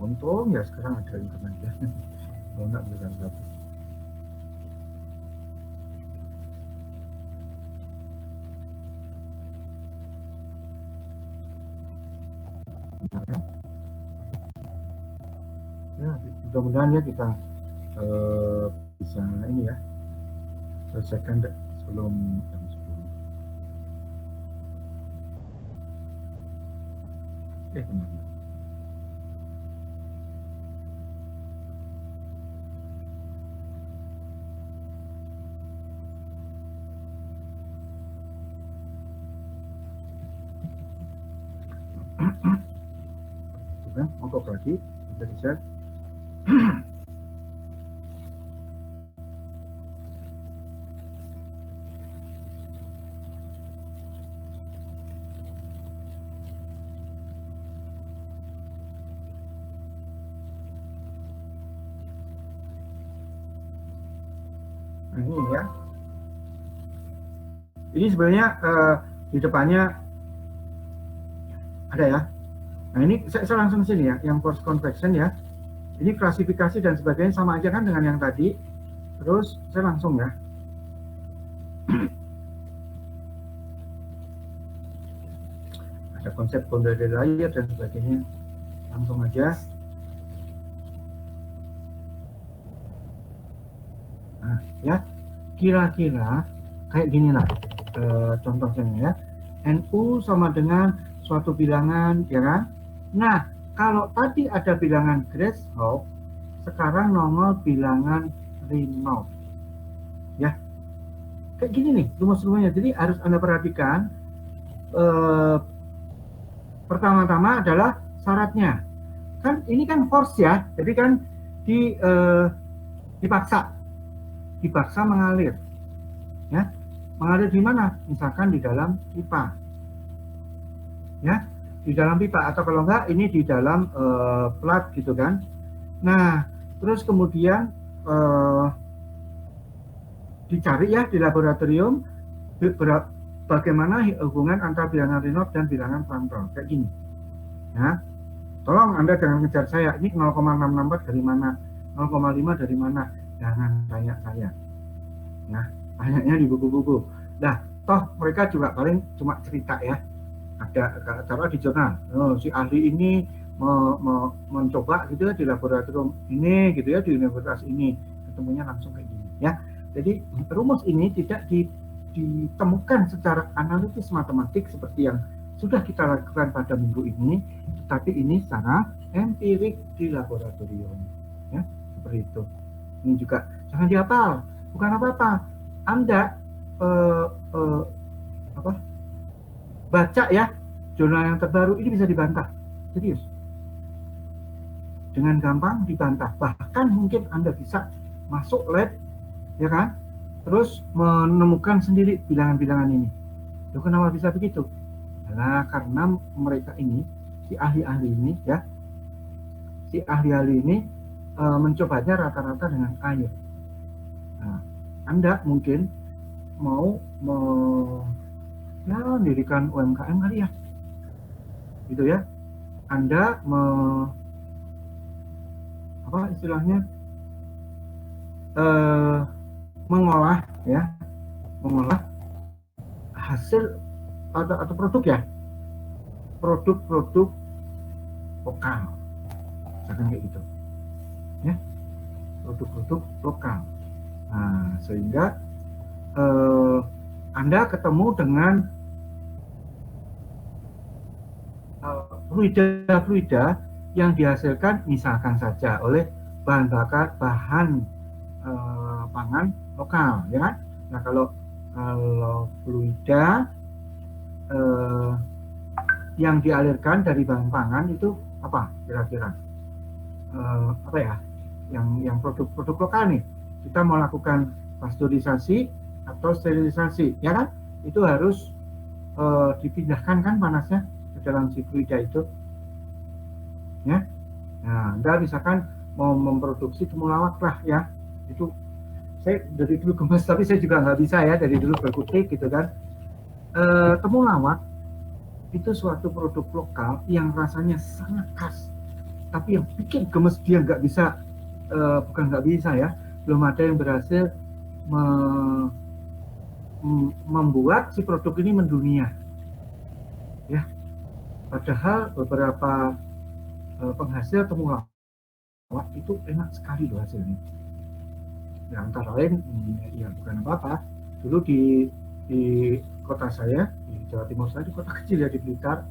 untung ya sekarang ada internet ya. Kalau nggak bisa satu. Ya, mudah-mudahan ya kita bisa ini ya selesaikan sebelum jam 10. Teman-teman. Sudah, mau lagi bisa di-share. Nah, ini ya. Ini sebenarnya di depannya ada ya. Nah ini saya langsung sini ya, yang force convection ya. Ini klasifikasi dan sebagainya sama aja kan dengan yang tadi. Terus saya langsung ya. Ada konsep boundary layer dan sebagainya. Langsung aja. Nah ya, kira-kira kayak gini lah contohnya ya. NU sama dengan suatu bilangan, ya kan? Nah, kalau tadi ada bilangan Grashof, sekarang nongol bilangan Reynolds. Ya, kayak gini nih rumus-rumusnya. Jadi harus Anda perhatikan. Pertama-tama adalah syaratnya. Kan ini kan force ya, jadi kan dipaksa mengalir. Ya, mengalir di mana? Misalkan di dalam pipa. Ya, di dalam pipa, atau kalau enggak ini di dalam plat gitu kan. Nah, terus kemudian dicari ya di laboratorium bagaimana hubungan antara bilangan Reynolds dan bilangan Prandtl kayak gini. Ya, tolong Anda jangan ngejar saya, ini 0,664 dari mana, 0,5 dari mana, jangan tanya saya. Nah, tanyanya di buku-buku. Nah, toh mereka juga paling cuma cerita ya. Ada cara di jurnal, si ahli ini mencoba gitu ya di laboratorium ini gitu ya, di universitas ini, ketemunya langsung kayak gini ya. Jadi rumus ini tidak ditemukan secara analitis matematik seperti yang sudah kita lakukan pada minggu ini, tetapi ini secara empirik di laboratorium ya, seperti itu. Ini juga jangan dihafal, bukan apa-apa. Anda baca ya jurnal yang terbaru ini bisa dibantah, serius, dengan gampang dibantah. Bahkan mungkin Anda bisa masuk lab ya kan, terus menemukan sendiri bilangan-bilangan ini. Loh, kenapa bisa begitu? Nah, karena mereka ini, si ahli-ahli ini ya, si ahli-ahli ini mencobanya rata-rata dengan air. Nah, Anda mungkin mau mendirikan UMKM kali ya, gitu ya. Anda apa istilahnya, mengolah hasil atau produk ya, produk lokal, misalkan kayak gitu ya, produk-produk lokal. Nah, sehingga Anda ketemu dengan fluida yang dihasilkan misalkan saja oleh bahan pangan lokal, ya kan? Nah, kalau fluida yang dialirkan dari bahan pangan itu apa kira-kira? Apa ya? Yang produk-produk lokal nih, kita mau lakukan pasteurisasi atau sterilisasi, ya kan? Itu harus dipindahkan kan panasnya ke dalam si fluida itu, ya. Nah, Anda misalkan mau memproduksi temulawak lah ya, itu saya dari dulu gemes, tapi saya juga nggak bisa ya, dari dulu berkutik gitu kan. Temulawak itu suatu produk lokal yang rasanya sangat khas, tapi yang bikin gemes dia nggak bisa, bukan nggak bisa ya, belum ada yang berhasil membuat si produk ini mendunia ya. Padahal beberapa penghasil temulawak itu enak sekali loh hasilnya ya. Antara lain ya bukan apa-apa, dulu di kota saya di Jawa Timur, saya di kota kecil ya, di Blitar,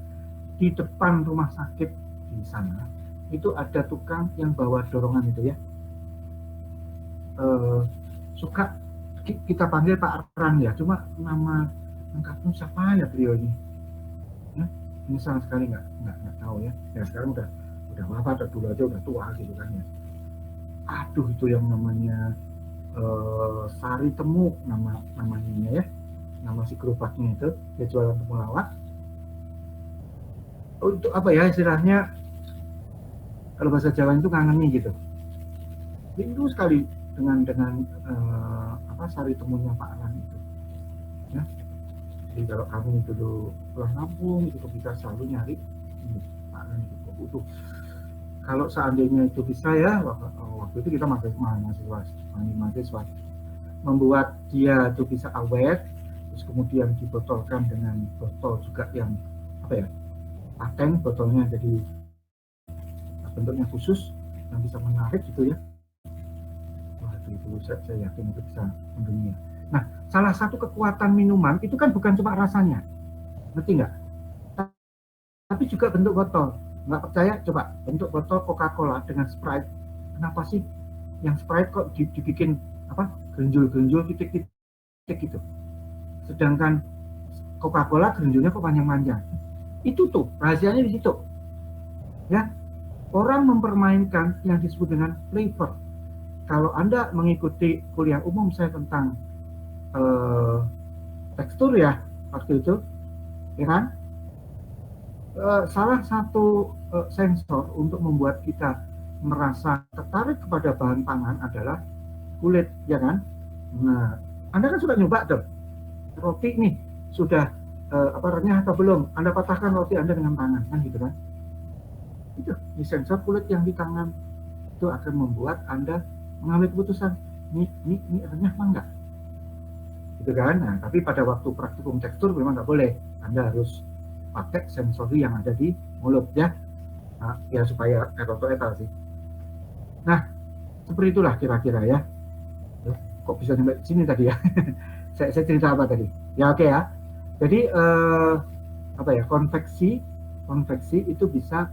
di depan rumah sakit di sana itu ada tukang yang bawa dorongan itu ya, suka kita panggil Pak Ran ya, cuma nama lengkapnya siapa ya beliau ini ya, ini sama sekali nggak tahu ya. Ya sekarang udah wafat, dulu aja udah tua gitu kan ya. Aduh, itu yang namanya Sari Temu namanya ya, nama si gerobaknya itu, dia jualan temulawak. Untuk apa ya istilahnya, kalau bahasa Jawa itu ngangeni gitu, rindu sekali dengan Sari Temunya Pak Ran itu ya. Jadi kalau kami dulu pulang kampung itu bisa selalu nyari Pak Ran itu butuh. Kalau seandainya itu bisa ya, waktu itu kita mahasiswa membuat dia itu bisa awet, terus kemudian dibotolkan dengan botol juga yang apa ya, paten botolnya, jadi bentuknya khusus yang bisa menarik gitu ya. Wah, itu saya yakin itu bisa mendunia. Nah, salah satu kekuatan minuman itu kan bukan cuma rasanya, ngerti nggak? Tapi juga bentuk botol. Nggak percaya, coba bentuk botol Coca-Cola dengan Sprite. Kenapa sih yang Sprite kok dibikin apa, gerinjul titik-titik gitu, sedangkan Coca-Cola gerinjulnya kok panjang-panjang? Itu tuh rahasianya di situ ya. Orang mempermainkan yang disebut dengan flavor. Kalau Anda mengikuti kuliah umum saya tentang tekstur ya waktu itu ya kan, salah satu sensor untuk membuat kita merasa tertarik kepada bahan pangan adalah kulit ya kan. Nah, Anda kan sudah nyoba tuh roti nih, sudah renyah atau belum, Anda patahkan roti Anda dengan tangan kan gitu kan. Itu di sensor kulit yang di tangan itu akan membuat Anda mengambil keputusan ini renyah apa enggak gitu kan. Nah, tapi pada waktu praktikum tekstur memang nggak boleh, Anda harus pakai sensori yang ada di mulut ya. Nah, ya supaya etal sih. Nah, seperti itulah kira-kira ya. Kok bisa sampai sini tadi ya? saya cerita apa tadi? Ya oke ya. Jadi apa ya, konveksi itu bisa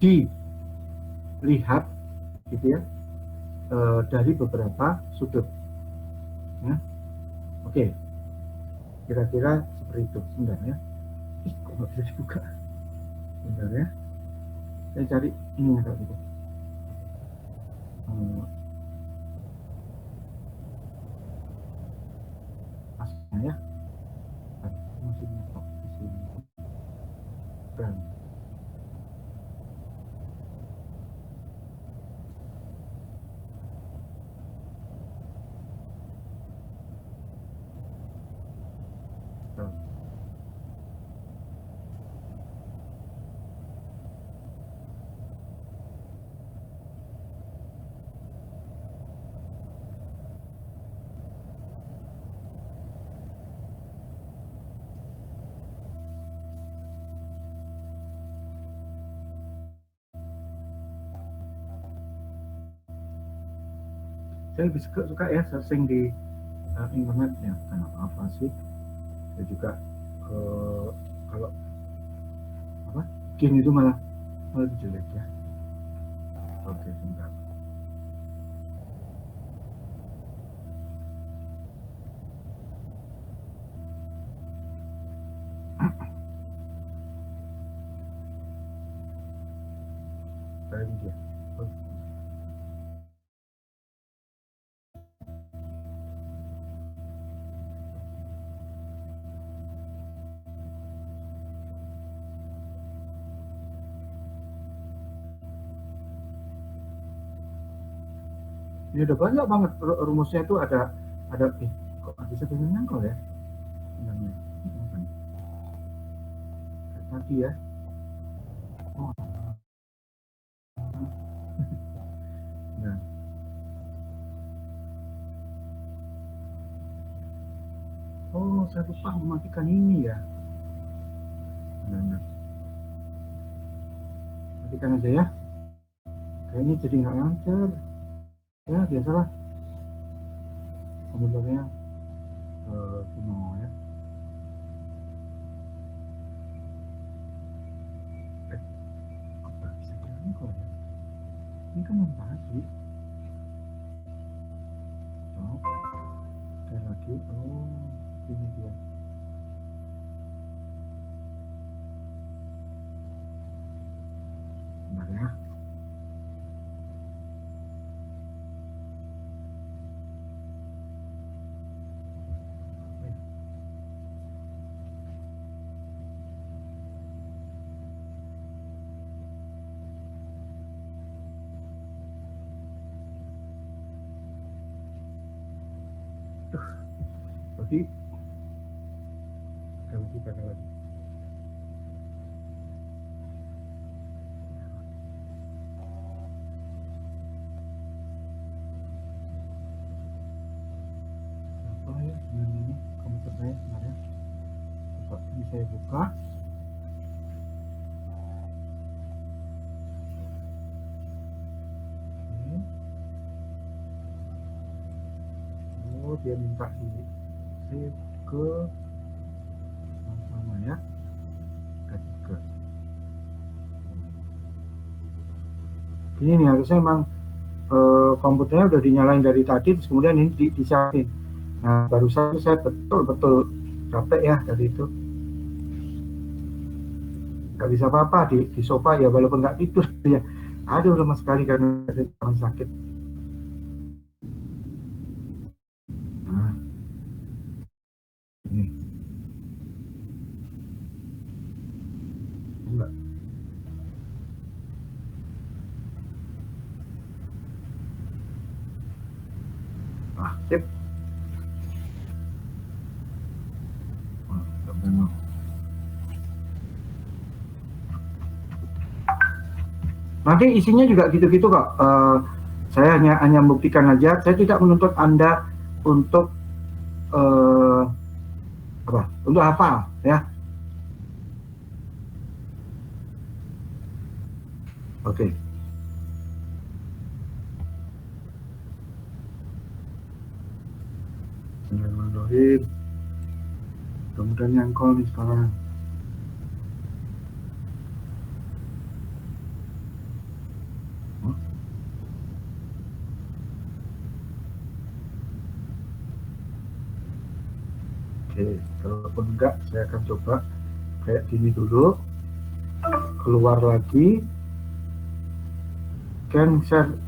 dilihat gitu ya, dari beberapa sudut ya. Oke, kira-kira seperti itu. Sebentar ya, kok nggak bisa dibuka, sebentar ya, saya cari ini ya kalau gitu. Pasnya ya, masih nyetop di sini. Dan saya lebih suka ya searching di internet ya, karena apa sih, saya juga kalau apa game itu malah jelek ya. Oke, sebentar. Ini dia. Ini udah banyak banget rumusnya, itu ada kok bisa nyangkol ya sebenarnya tadi ya. saya lupa mematikan ini ya. Benar. Matikan aja ya. Kayaknya jadi nggak lancar. Ya biasalah. Komputernya kuno ya. Apa bisa jalan kok ya? Ini kan yang tadi. Oh, sekali lagi. Oh, ini dia. Bentar ya. Berarti sekali lagi. Apa ya ini komputer saya sebenarnya? Coba ini saya buka. Oke. Oh, dia minta di save ke sama ya. Ke. Ini nih harusnya emang komputernya udah dinyalain dari tadi, terus kemudian ini disiapin. Nah, barusan saya betul-betul capek ya dari itu. Nggak bisa apa-apa di sofa ya, walaupun nggak tidur ya. Aduh, lemas sekali karena tangan sakit. Nah, ini. Enggak. Ah, sip. Nanti isinya juga gitu-gitu kok. Saya hanya membuktikan aja. Saya tidak menuntut Anda untuk apa? Untuk hafal ya. Oke. Bismillahirrahmanirrahim. Mudah-mudahan nyangkol nih sekarang. Oke, kalaupun enggak, saya akan coba kayak gini dulu. Keluar lagi. Cancel.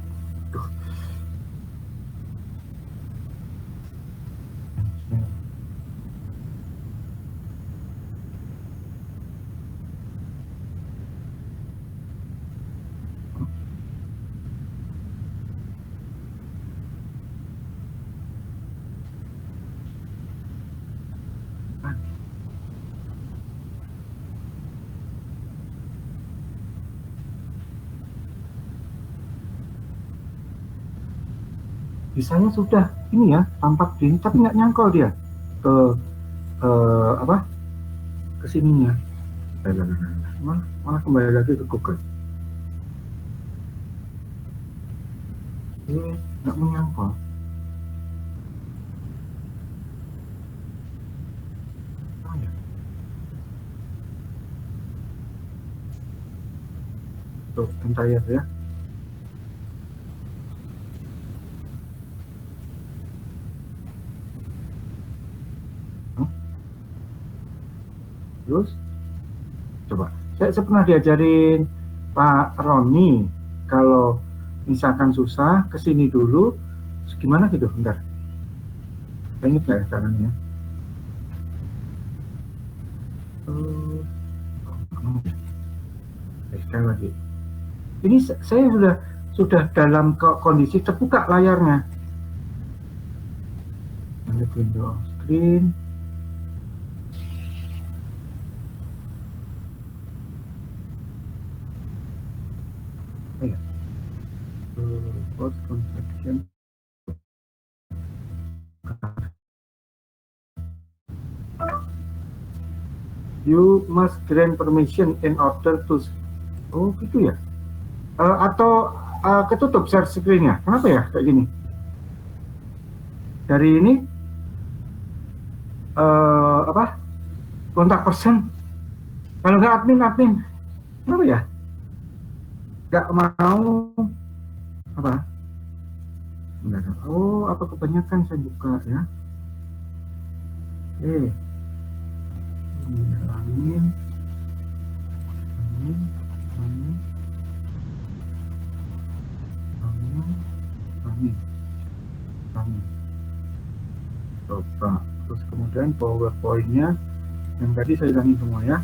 Bisanya sudah ini ya, tampak gini, tapi nggak nyangkol dia ke apa ke sininya. Malah kembali lagi ke Google. Ini nggak menyangkol. Ya. Tuh, entire ya. Terus coba saya pernah diajarin Pak Roni, kalau misalkan susah kesini dulu gimana gitu. Bentar, ingat nggak ya caranya? Sekali lagi, ini saya sudah dalam kondisi terbuka layarnya. Lanjut window screen. Post construction. You must grant permission in order to. Oh gitu ya. Atau ketutup share screen-nya. Kenapa ya kayak gini? Dari ini apa? Kontak person. Kalau nggak admin. Kenapa ya? Nggak mau apa? Bentar. Oh, apa kebanyakan saya buka ya? Amin. Coba. Terus kemudian PowerPoint-nya yang tadi saya ulangi semua ya.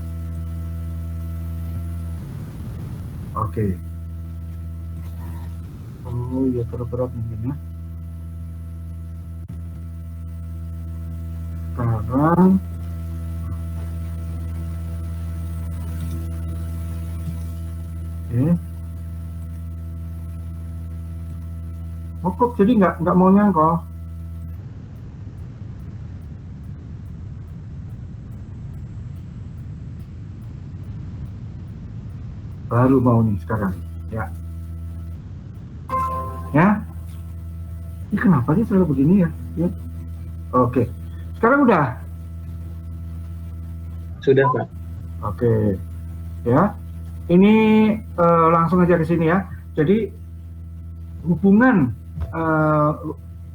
Oke. Oh ya, berat mungkin ya. Sekarang kok jadi nggak mau nyangkol. Baru mau nih sekarang ya. Ini kenapa sih selalu begini ya? Oke. Sekarang udah. Sudah, Pak. Oke. Ya. Ini langsung aja ke sini ya. Jadi hubungan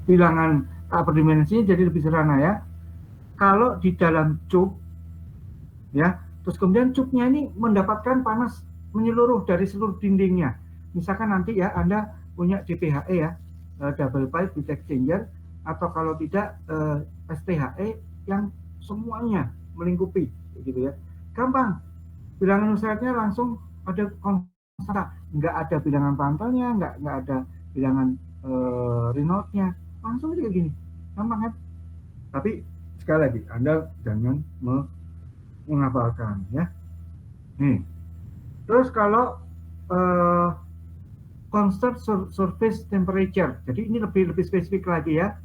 bilangan upper dimensi jadi lebih sederhana ya. Kalau di dalam cup ya, terus kemudian cupnya ini mendapatkan panas menyeluruh dari seluruh dindingnya. Misalkan nanti ya Anda punya DPHE ya, double pipe heat exchanger, atau kalau tidak STHE yang semuanya melingkupi, gitu ya. Gampang, bilangan nusretnya langsung ada konstanta, nggak ada bilangan pantalnya, nggak ada bilangan Reynolds-nya, langsung kayak gini, gampang kan? Tapi sekali lagi, Anda jangan menghafalkan ya. Nih. Terus kalau constant surface temperature, jadi ini lebih spesifik lagi ya.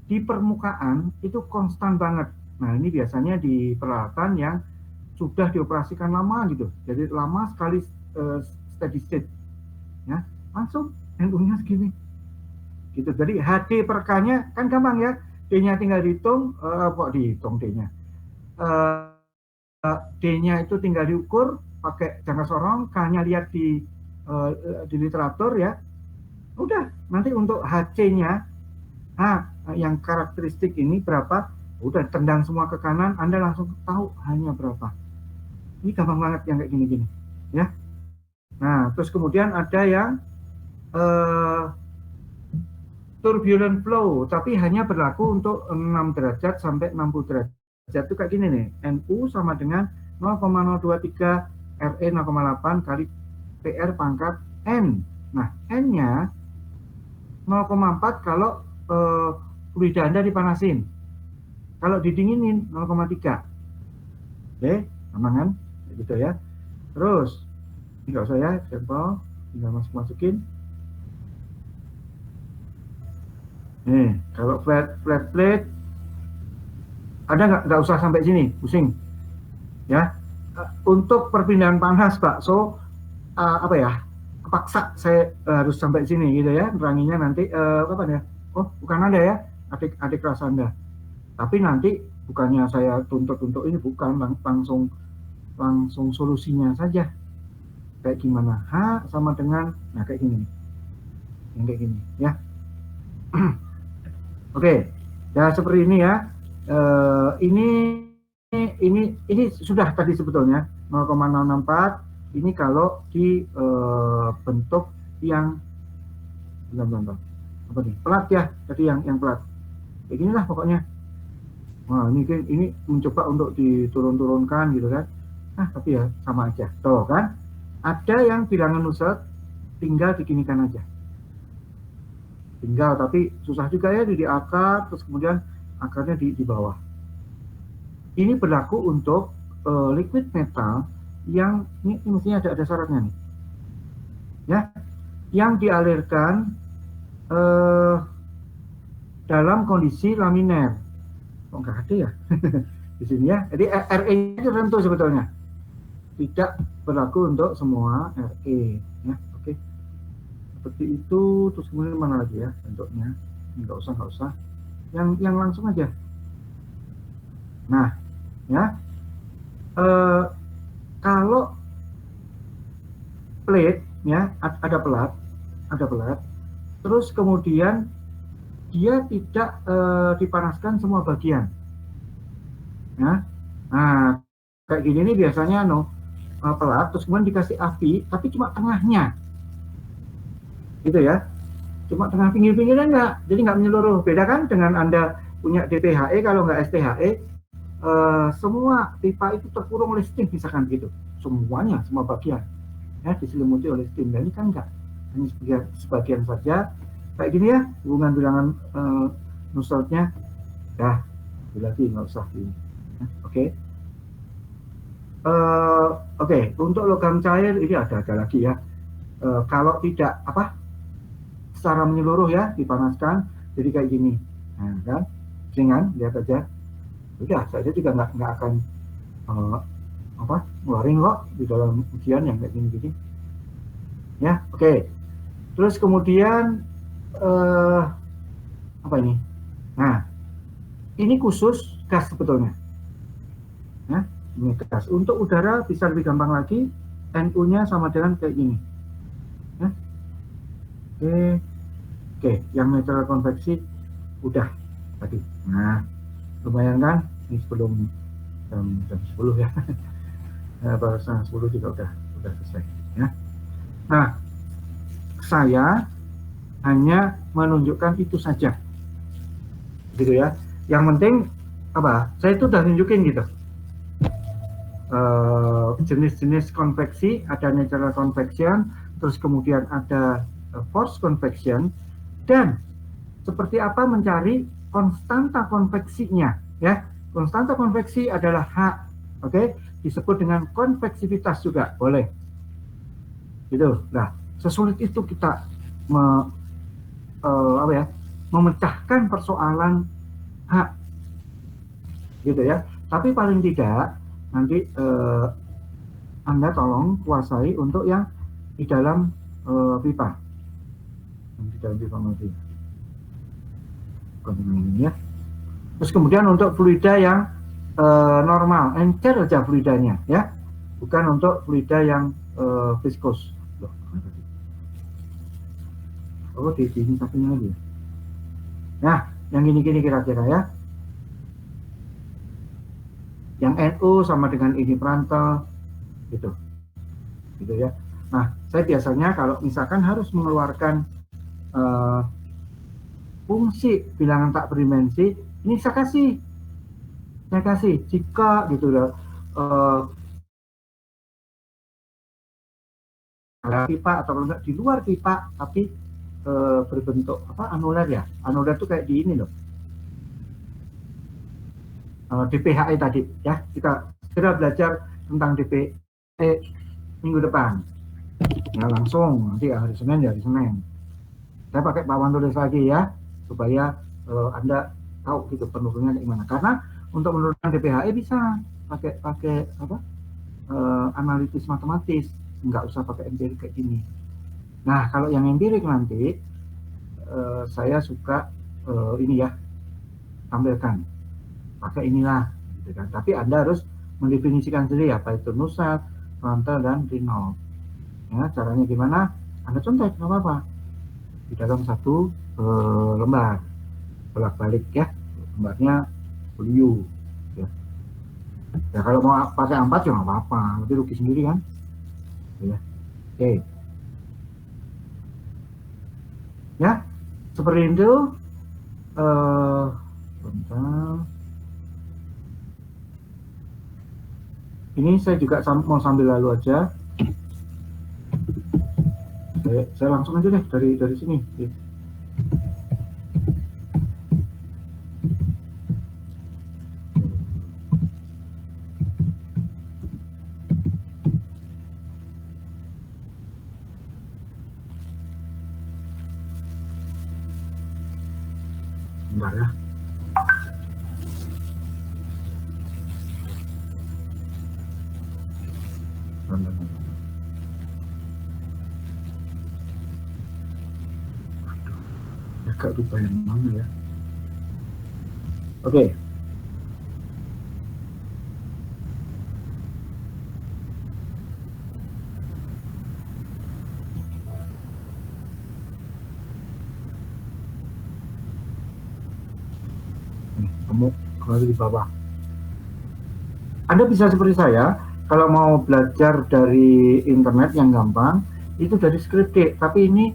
Di permukaan itu konstan banget. Nah ini biasanya di peralatan yang sudah dioperasikan lama gitu. Jadi lama sekali steady state, ya langsung NU-nya segini. Gitu. Jadi HD per K-nya kan gampang ya. D-nya tinggal dihitung, kok dihitung D-nya. D-nya itu tinggal diukur pakai jangka sorong, K-nya lihat di literatur ya. Udah, nanti untuk HC-nya, yang karakteristik ini berapa, udah tendang semua ke kanan, Anda langsung tahu hanya berapa. Ini gampang banget yang kayak gini-gini, ya. Nah, terus kemudian ada yang turbulent flow, tapi hanya berlaku untuk 6 derajat sampai 60 derajat. Itu kayak gini nih, NU sama dengan 0,023 RE 0,8 kali PR pangkat N. Nah, N-nya 0,4 kalau fluida Anda dipanasin. Kalau didinginin 0,3. Oke, aman kan? Gitu ya. Terus, nggak usah ya, sampel, tinggal masukin. Nih, kalau flat plate, ada nggak usah sampai sini, pusing. Ya, untuk perpindahan panas bakso apa ya, kepaksa saya harus sampai sini gitu ya, neranginya nanti kapan ya? Oh bukan Anda ya, adik kelas Anda, tapi nanti bukannya saya tuntut untuk ini, bukan, langsung solusinya saja kayak gimana. H sama dengan, nah kayak gini, yang kayak gini ya. Oke, ya seperti ini ya. Ini sudah tadi sebetulnya 0,064. Ini kalau di bentuk yang apa nih, pelat ya, tadi yang pelat. Kayak ginilah pokoknya. Wah, ini mencoba untuk diturun-turunkan gitu kan. Nah, tapi ya sama aja. Tuh kan, ada yang bilangan nusret tinggal diginikan aja. Tinggal, tapi susah juga ya di akar, terus kemudian akarnya di bawah. Ini berlaku untuk liquid metal yang ini mestinya ada syaratnya nih, ya, yang dialirkan dalam kondisi laminer. Kok nggak ada ya? di sini ya. Jadi RE itu tertentu sebetulnya, tidak berlaku untuk semua RE ya. Oke, seperti itu. Terus kemudian mana lagi ya bentuknya? Nggak usah, yang langsung aja. Nah ya, kalau plate ya, ada pelat, terus kemudian dia tidak dipanaskan semua bagian ya. Nah kayak gini nih biasanya pelat terus kemudian dikasih api tapi cuma tengahnya gitu ya, cuma tengah pinggir-pinggirnya enggak, jadi nggak menyeluruh. Beda kan dengan Anda punya DPHE, kalau nggak STHE semua pipa itu terkurung oleh steam misalkan gitu, semuanya, semua bagian ya diselimuti oleh steam. Dan ini kan enggak, hanya sebagian saja kayak gini ya, hubungan bilangan Nusseltnya ya, lagi nggak usah ini ya. Oke, untuk logam cair ini ada lagi ya. Kalau tidak secara menyeluruh ya dipanaskan jadi kayak gini, nah kan ringan, lihat aja. Udah, saya juga nggak akan ngeluarin kok di dalam ujian yang kayak gini ya. Oke, terus kemudian apa ini? Nah, ini khusus gas sebetulnya. Nah, ini gas. Untuk udara bisa lebih gampang lagi, NU-nya sama dengan kayak gini. Ya. Oke, yang netral konveksi udah tadi. Nah, lumayan kan? Ini sebelum jam 10 ya. Baru setengah 10 juga udah selesai. Ya. Nah, saya hanya menunjukkan itu saja, gitu ya. Yang penting saya itu udah nunjukin gitu jenis-jenis konveksi, ada natural convection, terus kemudian ada forced convection, dan seperti apa mencari konstanta konveksinya ya. Konstanta konveksi adalah H, oke, disebut dengan konveksivitas juga boleh gitu. Nah, sesulit itu kita memecahkan persoalan H gitu ya. Tapi paling tidak nanti Anda tolong kuasai untuk yang di dalam pipa, nanti ini ya. Terus kemudian untuk fluida yang normal, encer aja fluidanya ya, bukan untuk fluida yang viskos. Di sini satunya lagi. Nah, yang gini-gini kira-kira ya. Yang NU sama dengan ini Prandtl gitu ya. Nah, saya biasanya kalau misalkan harus mengeluarkan fungsi bilangan tak berdimensi, ini saya kasih jika gitu loh, ada pipa atau enggak di luar pipa tapi berbentuk anuler ya. Anuler itu kayak di ini loh, DPHE tadi ya. Kita segera belajar tentang DPHE minggu depan ya, langsung nanti hari Senin saya pakai papan tulis lagi ya, supaya Anda tahu gitu penurunannya gimana. Karena untuk menurunkan DPHE bisa pakai analisis matematis, nggak usah pakai empirik kayak gini. Nah, kalau yang empirik nanti saya suka ini ya, tampilkan pakai inilah gitu kan. Tapi Anda harus mendefinisikan sendiri apa itu Nusselt, Prandtl, dan Reynolds ya. Caranya gimana? Anda contek, nggak apa-apa, di dalam satu lembar bolak-balik ya, lembarnya folio ya. Ya kalau mau pakai 4 ya nggak apa-apa, nanti rugi sendiri kan ya. Oke ya, seperti itu. Bentar. Ini saya juga mau sambil lalu aja. Saya langsung aja deh dari sini. Bentar ya. Agak lupa yang mana ya. Oke. Kamu kembali di bawah. Anda bisa seperti saya, kalau mau belajar dari internet yang gampang, itu dari Scripted. Tapi ini,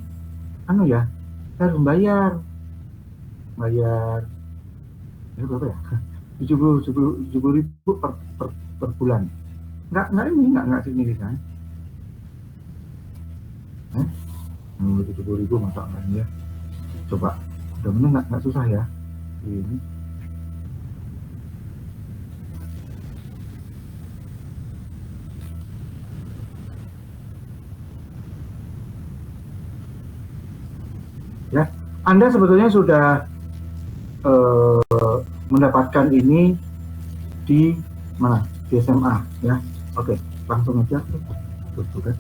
anu ya, harus bayar berapa ya? 70 ribu per bulan. Nggak signifikan. 70 ribu masa enggak ya? Coba, udah nggak susah ya? Ini. Ya, Anda sebetulnya sudah mendapatkan ini di mana? Di SMA ya. Oke, langsung aja tuh kan.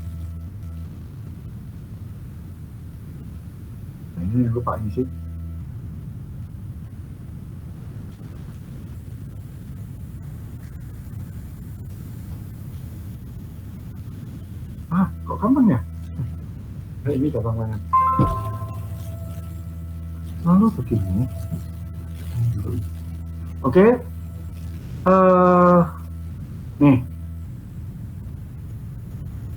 Nah, ini lupa ini sih. Kok gampang ya? Ini gampang banget. Lalu begini. Oke. Nih.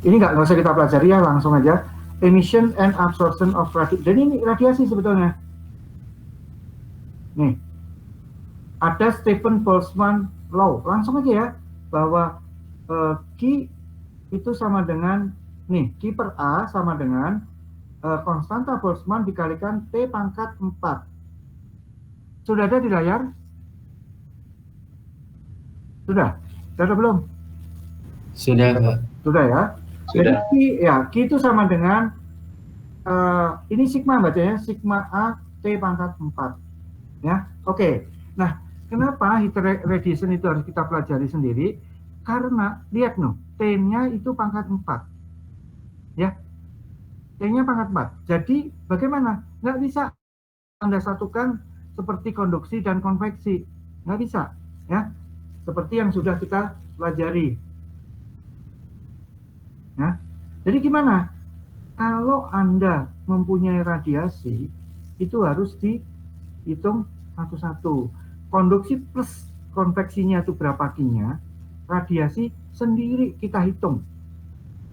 Ini nggak usah kita pelajari ya, langsung aja. Emission and absorption of radiation. Jadi ini radiasi sebetulnya. Nih. Ada Stephen Boltzmann law. Langsung aja ya, bahwa Q itu sama dengan, nih, Q per A sama dengan konstanta Boltzmann dikalikan T pangkat 4. Sudah ada di layar? Sudah? Sudah ada belum? Sudah, Pak. Sudah ya? Sudah. Jadi Q itu sama dengan, ini sigma bacanya, sigma A T pangkat 4. Ya, oke. Nah, kenapa heat radiation itu harus kita pelajari sendiri? Karena, lihat no, T-nya itu pangkat 4. Ya, T-nya pangkat 4. Jadi, bagaimana? Nggak bisa Anda satukan seperti konduksi dan konveksi. Nggak bisa. Ya, seperti yang sudah kita pelajari. Ya, jadi gimana? Kalau Anda mempunyai radiasi, itu harus dihitung satu-satu. Konduksi plus konveksinya itu berapa Q-nya, radiasi sendiri kita hitung.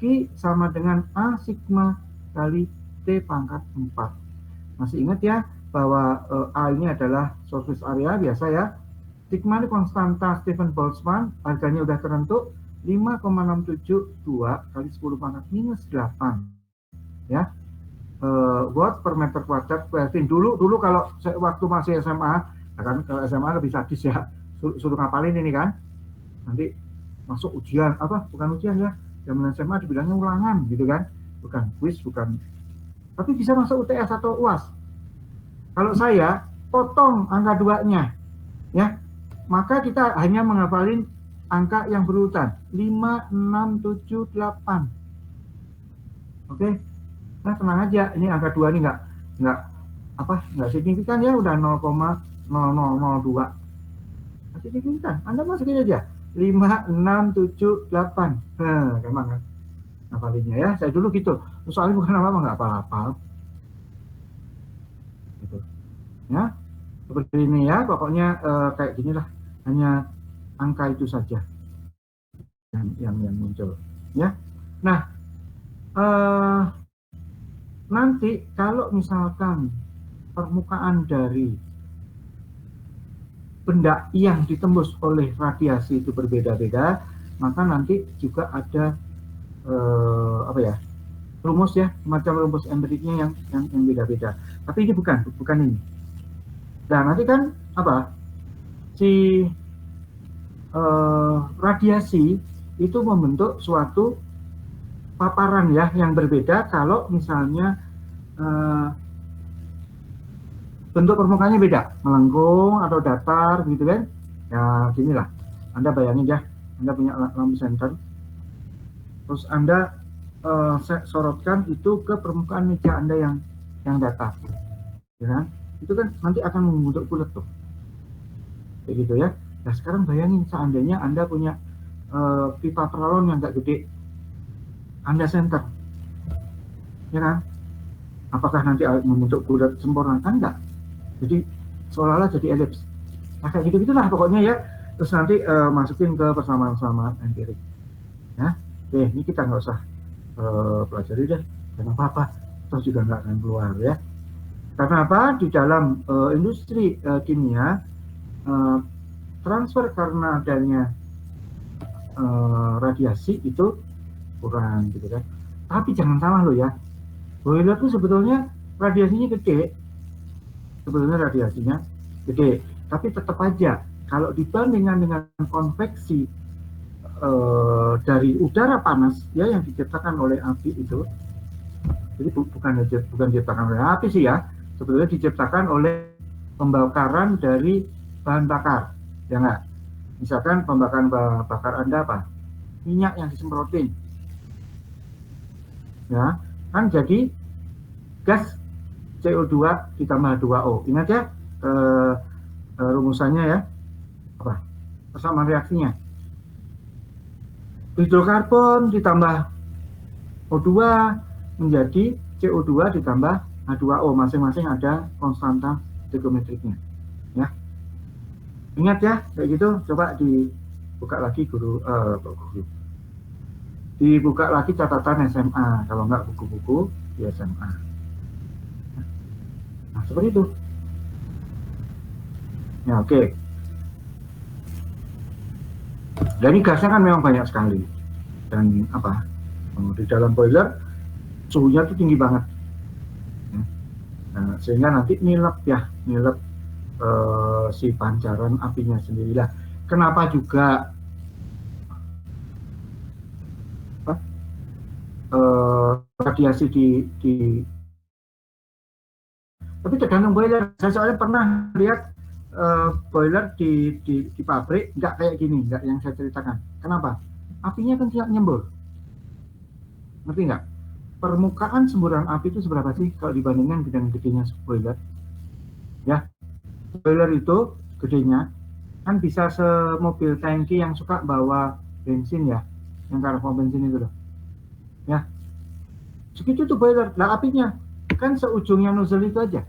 Q sama dengan A sigma kali T pangkat 4. Masih ingat ya, bahwa A ini adalah surface area biasa ya. Sigma ini konstanta Stephen Boltzmann, harganya udah tertentu, 5,672 kali 10 pangkat minus 8. Ya, watt per meter kuadrat Kelvin. Dulu kalau waktu masih SMA, kan kalau SMA lebih sadis ya, suruh ngapalin ini kan, nanti masuk ujian bukan ujian ya, zaman SMA dibilangnya ulangan gitu kan, bukan quiz, bukan, tapi bisa masuk UTS atau UAS. Kalau saya potong angka 2-nya ya, maka kita hanya menghafalin angka yang berurutan 5, 6, 7, 8. Oke. Nah, tenang aja, ini angka 2 ini nggak signifikan ya, udah 0,0002. Masih signifikan. Anda masukin aja 5, 6, 7, 8. Gampang kan ngapalinnya ya. Saya dulu gitu. Soalnya bukan apa-apa, nggak apa-apa. Gitu. Ya. Seperti ini ya, pokoknya kayak gini lah. Hanya angka itu saja yang muncul ya. Nah, nanti kalau misalkan permukaan dari benda yang ditembus oleh radiasi itu berbeda-beda, maka nanti juga ada rumus ya, semacam rumus empiriknya yang beda-beda. Tapi ini bukan ini. Nah, nanti kan si radiasi itu membentuk suatu paparan ya yang berbeda kalau misalnya bentuk permukaannya beda, melengkung atau datar gitu kan. Ya gini lah, Anda bayangin ya, Anda punya lampu senter terus Anda sorotkan itu ke permukaan meja Anda yang datar, ya kan? Itu kan nanti akan membentuk bulat tuh, kayak gitu ya. Nah sekarang bayangin seandainya Anda punya pipa peralon yang agak gede, Anda center, ya kan? Apakah nanti membentuk bulat sempurna? Kan enggak. Jadi seolah-olah jadi elips. Nah kayak gitu-gitulah pokoknya ya. Terus nanti masukin ke persamaan-persamaan empirik. Ya, oke, ini kita nggak usah pelajari deh, karena apa-apa, terus juga nggak akan keluar ya. Karena apa? Di dalam industri kimia, transfer karena adanya radiasi itu kurang gitu kan. Tapi jangan salah loh ya, boiler itu sebetulnya radiasinya gede, tapi tetap aja kalau dibandingkan dengan konveksi dari udara panas ya yang diciptakan oleh api itu, jadi bukan diciptakan oleh api sih ya, sebetulnya diciptakan oleh pembakaran dari bahan bakar, ya nggak? Misalkan pembakaran bakar Anda apa? Minyak yang disemprotin, ya kan jadi gas CO2 ditambah 2O. Ingat ya rumusannya ya, apa? Persamaan reaksinya. Hidrokarbon ditambah O2 menjadi CO2 ditambah H2O, masing-masing ada konstanta stereometriknya. Ya. Ingat ya, kayak gitu. Coba dibuka lagi dibuka lagi catatan SMA, kalau enggak buku-buku di SMA. Nah, seperti itu. Ya, oke. Dan ini gasnya kan memang banyak sekali. Dan apa? Di dalam boiler suhunya itu tinggi banget. Nah, sehingga nanti nilep si pancaran apinya sendirilah. Kenapa juga radiasi tapi tergantung boiler. Saya soalnya pernah lihat boiler di pabrik nggak kayak gini, nggak yang saya ceritakan. Kenapa? Apinya kan tidak nyembur. Ngerti nggak? Permukaan semburan api itu seberapa sih kalau dibandingkan dengan gedenya boiler? Ya, boiler itu gedenya kan bisa semobil tangki yang suka bawa bensin ya, yang karbon bensin itu loh. Ya, segitu tuh boiler. Nah apinya kan seujungnya nozzle itu aja.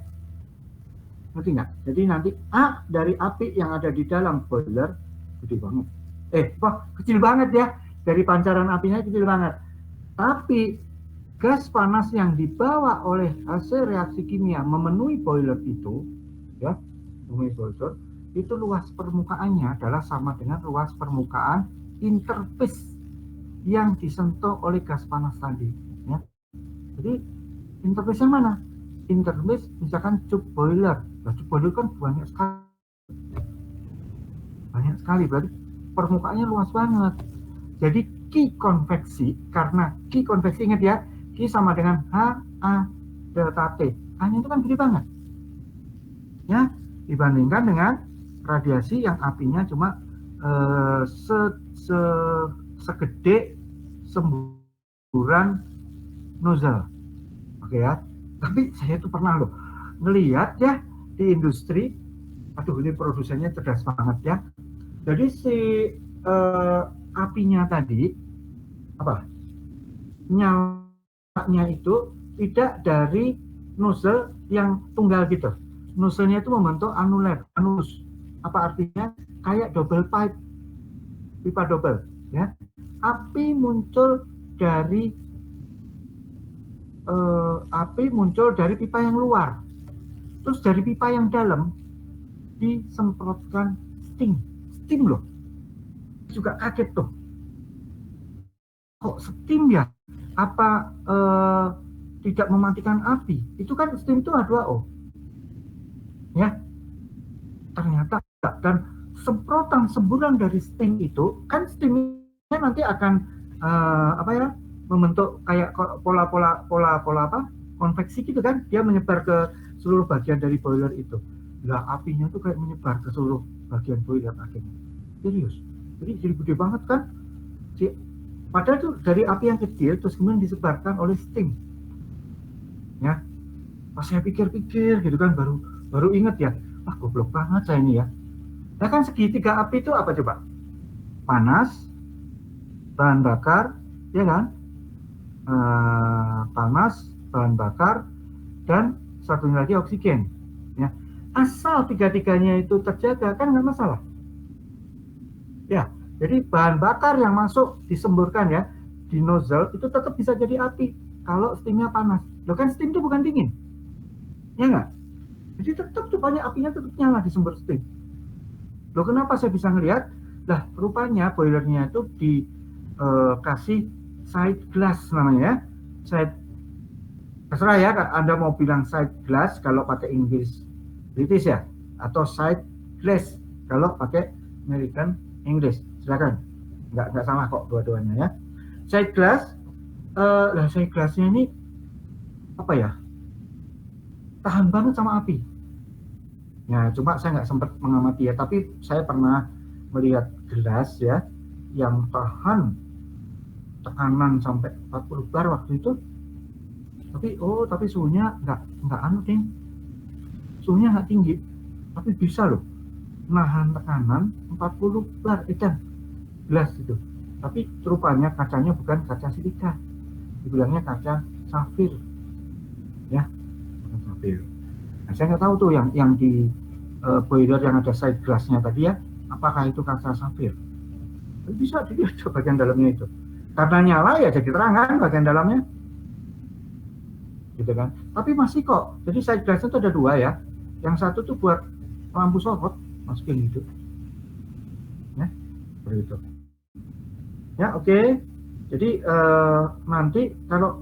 Ngerti nggak? Jadi nanti A dari api yang ada di dalam boiler gede banget. Kecil banget ya. Dari pancaran apinya kecil banget. Tapi gas panas yang dibawa oleh hasil reaksi kimia memenuhi boiler itu, ya, memenuhi boiler, itu luas permukaannya adalah sama dengan luas permukaan interface yang disentuh oleh gas panas tadi. Ya. Jadi interface yang mana? Interface misalkan cup boiler. Nah, cup boiler kan banyak sekali, berarti permukaannya luas banget. Jadi Q konveksi, karena Q konveksi ingat ya, Q sama dengan HA delta T. H-nya itu kan gede banget. Ya, dibandingkan dengan radiasi yang apinya cuma segede semburan nozzle. Oke ya. Tapi saya tuh pernah loh ngelihat ya di industri, aduh ini produsennya cerdas banget ya. Jadi si apinya tadi apa? Nyalanya itu tidak dari nozzle yang tunggal gitu. Nozzle-nya itu membentuk anus. Apa artinya? Kayak double pipe, pipa double ya. Api muncul dari pipa yang luar, terus dari pipa yang dalam disemprotkan steam loh. Juga kaget tuh, kok steam ya? Apa tidak mematikan api? Itu kan steam itu H2O ya, ternyata tidak. Dan semburan dari steam itu kan steamnya nanti akan membentuk kayak pola konveksi gitu kan, dia menyebar ke seluruh bagian dari boiler itu. Lah apinya tuh kayak menyebar ke seluruh bagian boiler akhirnya. Serius. Jadi gede banget kan si Padahal itu dari api yang kecil terus kemudian disebarkan oleh steam. Ya, pas saya pikir-pikir gitu kan baru baru inget ya, wah goblok banget saya ini ya. Nah kan segitiga api itu apa coba? Panas, bahan bakar, ya kan? Panas, bahan bakar, dan satunya lagi oksigen. Ya, asal tiga-tiganya itu terjaga kan nggak masalah. Ya, jadi bahan bakar yang masuk disemburkan ya di nozzle itu tetap bisa jadi api kalau steamnya panas. Loh kan steam itu bukan dingin, ya nggak? Jadi tetap tuh banyak apinya tetap nyala di sumber steam. Loh kenapa saya bisa ngelihat? Lah rupanya boilernya itu dikasih side glass namanya ya. Side, terserah ya, Anda mau bilang side glass kalau pakai Inggris British ya, atau side glass kalau pakai American English. Silakan, nggak salah kok dua-duanya ya. Side glass, lah side glassnya ini apa ya? Tahan banget sama api. Ya, cuma saya nggak sempat mengamati ya, tapi saya pernah melihat gelas ya yang tahan tekanan sampai 40 bar waktu itu. Tapi suhunya nggak anu ding, suhunya nggak tinggi, tapi bisa loh nahan tekanan 40 bar itu gelas itu. Tapi rupanya kacanya bukan kaca silika, dibilangnya kaca safir ya, kaca safir. Nah, saya nggak tahu tuh yang di boiler yang ada side glassnya tadi ya, apakah itu kaca safir? Bisa dilihat bagian dalamnya itu. Karena nyala ya jadi terang kan bagian dalamnya, gitu kan. Tapi masih kok. Jadi side glass itu ada dua ya. Yang satu tuh buat lampu sorot, masukin gitu. Ya, seperti itu. Ya, oke. Jadi nanti kalau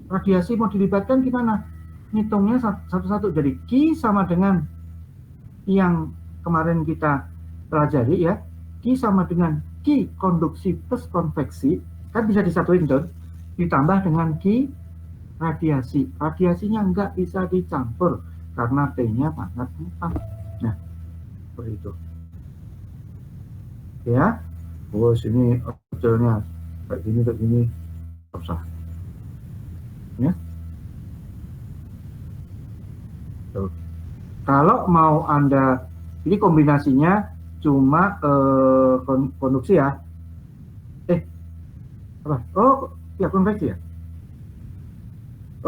radiasi mau dilibatkan gimana? Ngitungnya satu-satu. Jadi Q sama dengan yang kemarin kita pelajari ya. Q sama dengan Q konduksi plus konveksi. Kan bisa disatuin tuh. Ditambah dengan Q radiasi. Radiasinya nggak bisa dicampur karena T-nya pangkat 4. Nah, seperti itu. Ya. Oh, sini hasilnya kayak gini, usah. Ya. Tuh. Kalau mau Anda, ini kombinasinya cuma konduksi ya. Apa? Oh, ya konveksi ya.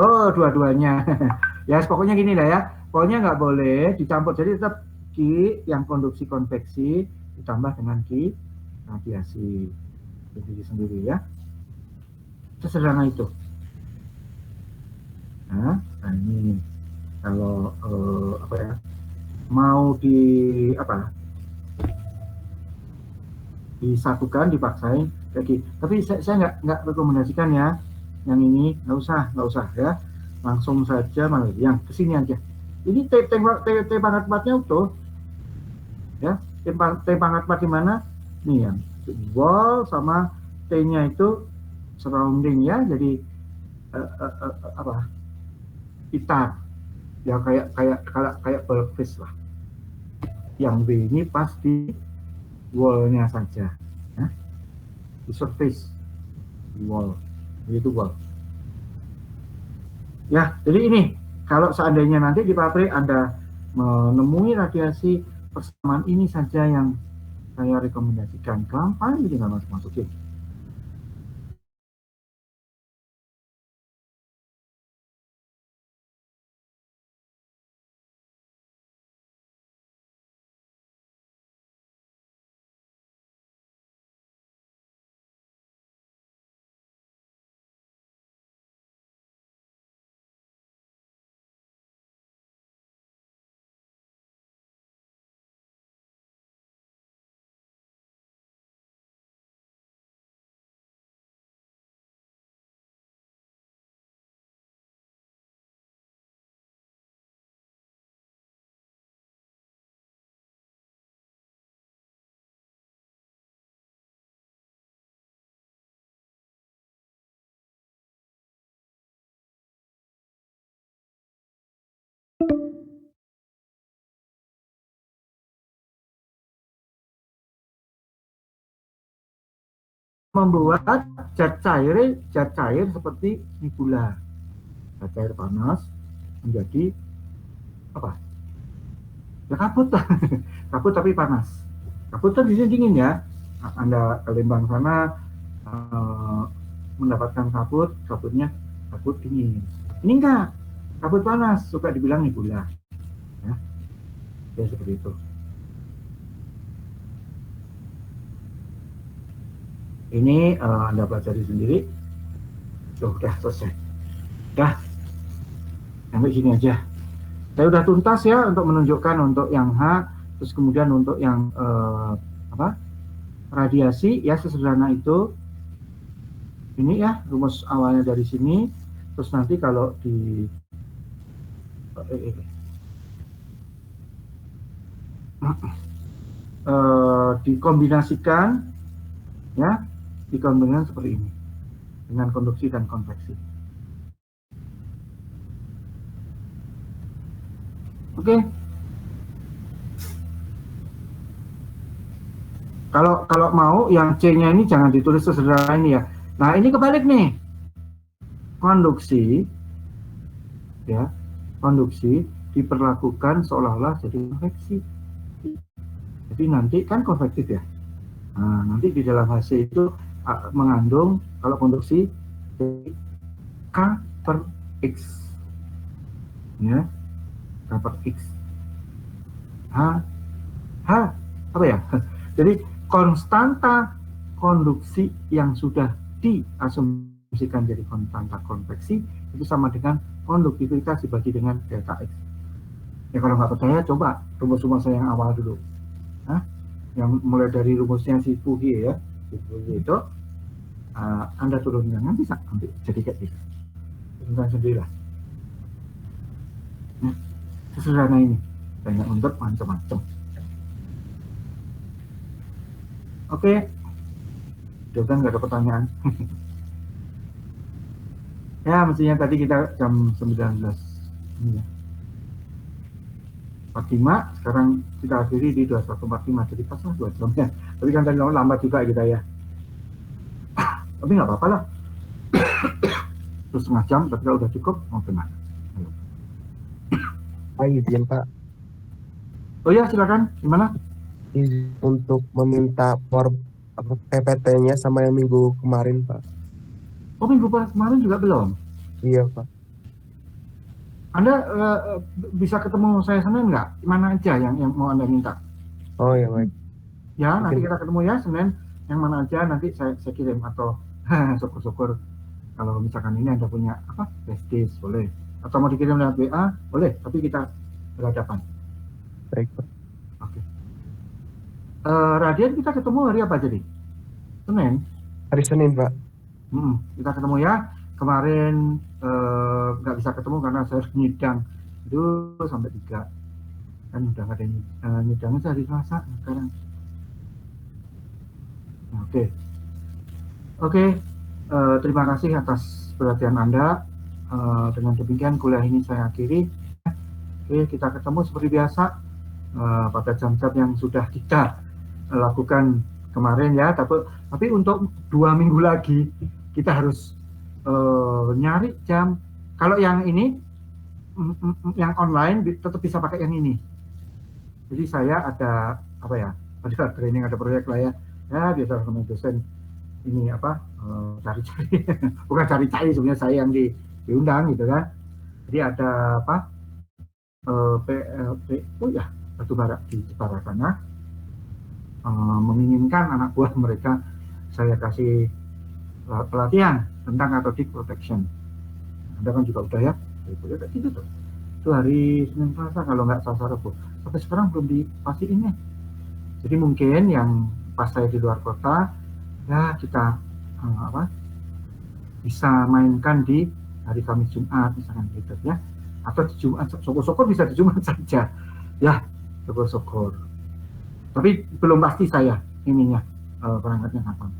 Oh, dua-duanya. Ya, pokoknya gini lah ya. Pokoknya nggak boleh dicampur. Jadi tetap Q yang konduksi konveksi ditambah dengan Q radiasi sendiri ya. Sesederhana itu. Nah ini kalau apa ya, mau apa disatukan, dipaksain lagi. Tapi saya nggak rekomendasikan ya. Yang ini nggak usah ya. Langsung saja malah yang kesini aja. Ini T pangkat 4-nya utuh ya. T pangkat 4 di mana? Nih yang wall sama T-nya itu surrounding ya. Jadi apa? Pitar. Ya kayak bulkfish lah. Yang B ini pasti wall-nya saja. Ya. Di surface wall. Itu wall. Ya, jadi ini kalau seandainya nanti di pabrik Anda menemui radiasi persamaan ini saja yang saya rekomendasikan. Gampang jadi nggak masukin. membuat zat cair seperti nebula. Zat cair panas menjadi apa? Ya kabut lah. Kabut tapi panas. Kabut kan bisa dingin ya. Anda ke Lembang sana mendapatkan kabutnya kabut dingin. Ini enggak, kabut panas, suka dibilang nebula. Ya seperti itu. Ini Anda pelajari sendiri. Tuh, udah selesai. Udah, sampai sini aja. Saya udah tuntas ya untuk menunjukkan untuk yang H, terus kemudian untuk yang radiasi ya sesederhana itu. Ini ya rumus awalnya dari sini. Terus nanti kalau dikombinasikan ya, dikombinasikan seperti ini dengan konduksi dan konveksi. Oke. Kalau mau yang C-nya ini jangan ditulis sesederhana ini ya. Nah, ini kebalik nih. Konduksi ya, konduksi diperlakukan seolah-olah jadi konveksi. Jadi nanti kan konvektif ya. Nah, nanti di dalam HC itu mengandung kalau konduksi K per X. Ya. K per X. H apa ya? Jadi konstanta konduksi yang sudah diasumsikan jadi konstanta konveksi itu sama dengan konduktivitas dibagi dengan delta X. Ya kalau nggak percaya coba rumus-rumus saya yang awal dulu. Yang mulai dari rumusnya si Puhi ya, si Puhi itu Anda turunkan nanti ambil jadi kayak gitu. Turunkan sendirilah. Nah, sesederhana ini, banyak untuk macam-macam. Oke, kan nggak ada pertanyaan. Ya mestinya tadi kita jam 19 ini ya. 45, sekarang kita akhiri di 21.45, jadi pas lah 2 jam ya. Tapi kan tadi lambat juga kita ya. Tapi nggak apa-apa lah. Terus setengah jam, tapi kalau udah cukup, mau gimana? Izin Pak. Oh ya silakan, gimana? Izin untuk meminta PPT-nya sama yang minggu kemarin Pak. Oh minggu kemarin juga belum? Iya Pak. Anda bisa ketemu saya Senin nggak? Mana aja yang mau Anda minta? Oh ya baik. Ya, mungkin. Nanti kita ketemu ya Senin. Yang mana aja nanti saya kirim atau syukur-syukur kalau misalkan ini Anda punya flash disk boleh. Atau mau dikirim lewat WA boleh. Tapi kita berhadapan. Baik Pak. Oke. Radian kita ketemu hari apa jadi? Senin. Hari Senin Pak. Kita ketemu ya. Kemarin nggak bisa ketemu karena saya nyidang itu sampai 3 kan udah nggak ada nyidangnya hari Selasa sekarang. Oke. Terima kasih atas perhatian Anda. Dengan demikian kuliah ini saya akhiri. Oke, kita ketemu seperti biasa pada jam-jam yang sudah kita lakukan kemarin ya. Tapi untuk 2 minggu lagi kita harus nyari jam. Kalau yang ini yang online tetap bisa pakai yang ini. Jadi saya ada ada training, ada proyek lah ya biasa sama dosen ini cari-cari bukan cari-cari sebenarnya saya yang diundang gitu kan. Jadi ada PLTU ya batubara di Jepara sana menginginkan anak buah mereka saya kasih pelatihan tentang cathodic protection. Anda kan juga udah ya, kayak gitu tuh. Itu hari Senin Selasa kalau nggak Selasa Rabu. Sampai sekarang belum dipastiin ya. Jadi mungkin yang pas saya di luar kota, ya kita bisa mainkan di hari Kamis Jumat misalkan gitu ya. Atau di Jumat, syukur-syukur bisa di Jumat saja. Ya, syukur-syukur. Tapi belum pasti saya ininya berangkatnya kapan.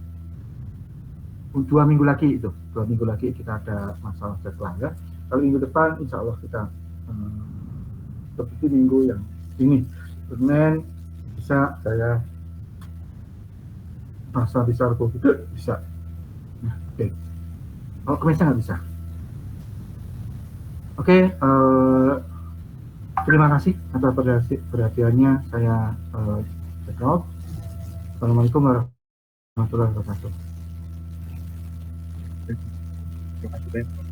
2 minggu lagi itu, 2 minggu lagi kita ada masalah jadwal ya. Kalau minggu depan, insya Allah kita seperti minggu yang ini, Senin bisa saya masa bisa rukuk sujud bisa. Nah, oke. Kalau kemisnya nggak bisa. Oke, terima kasih atas perhatiannya. Saya check out. Assalamualaikum warahmatullahi wabarakatuh. Terima kasih.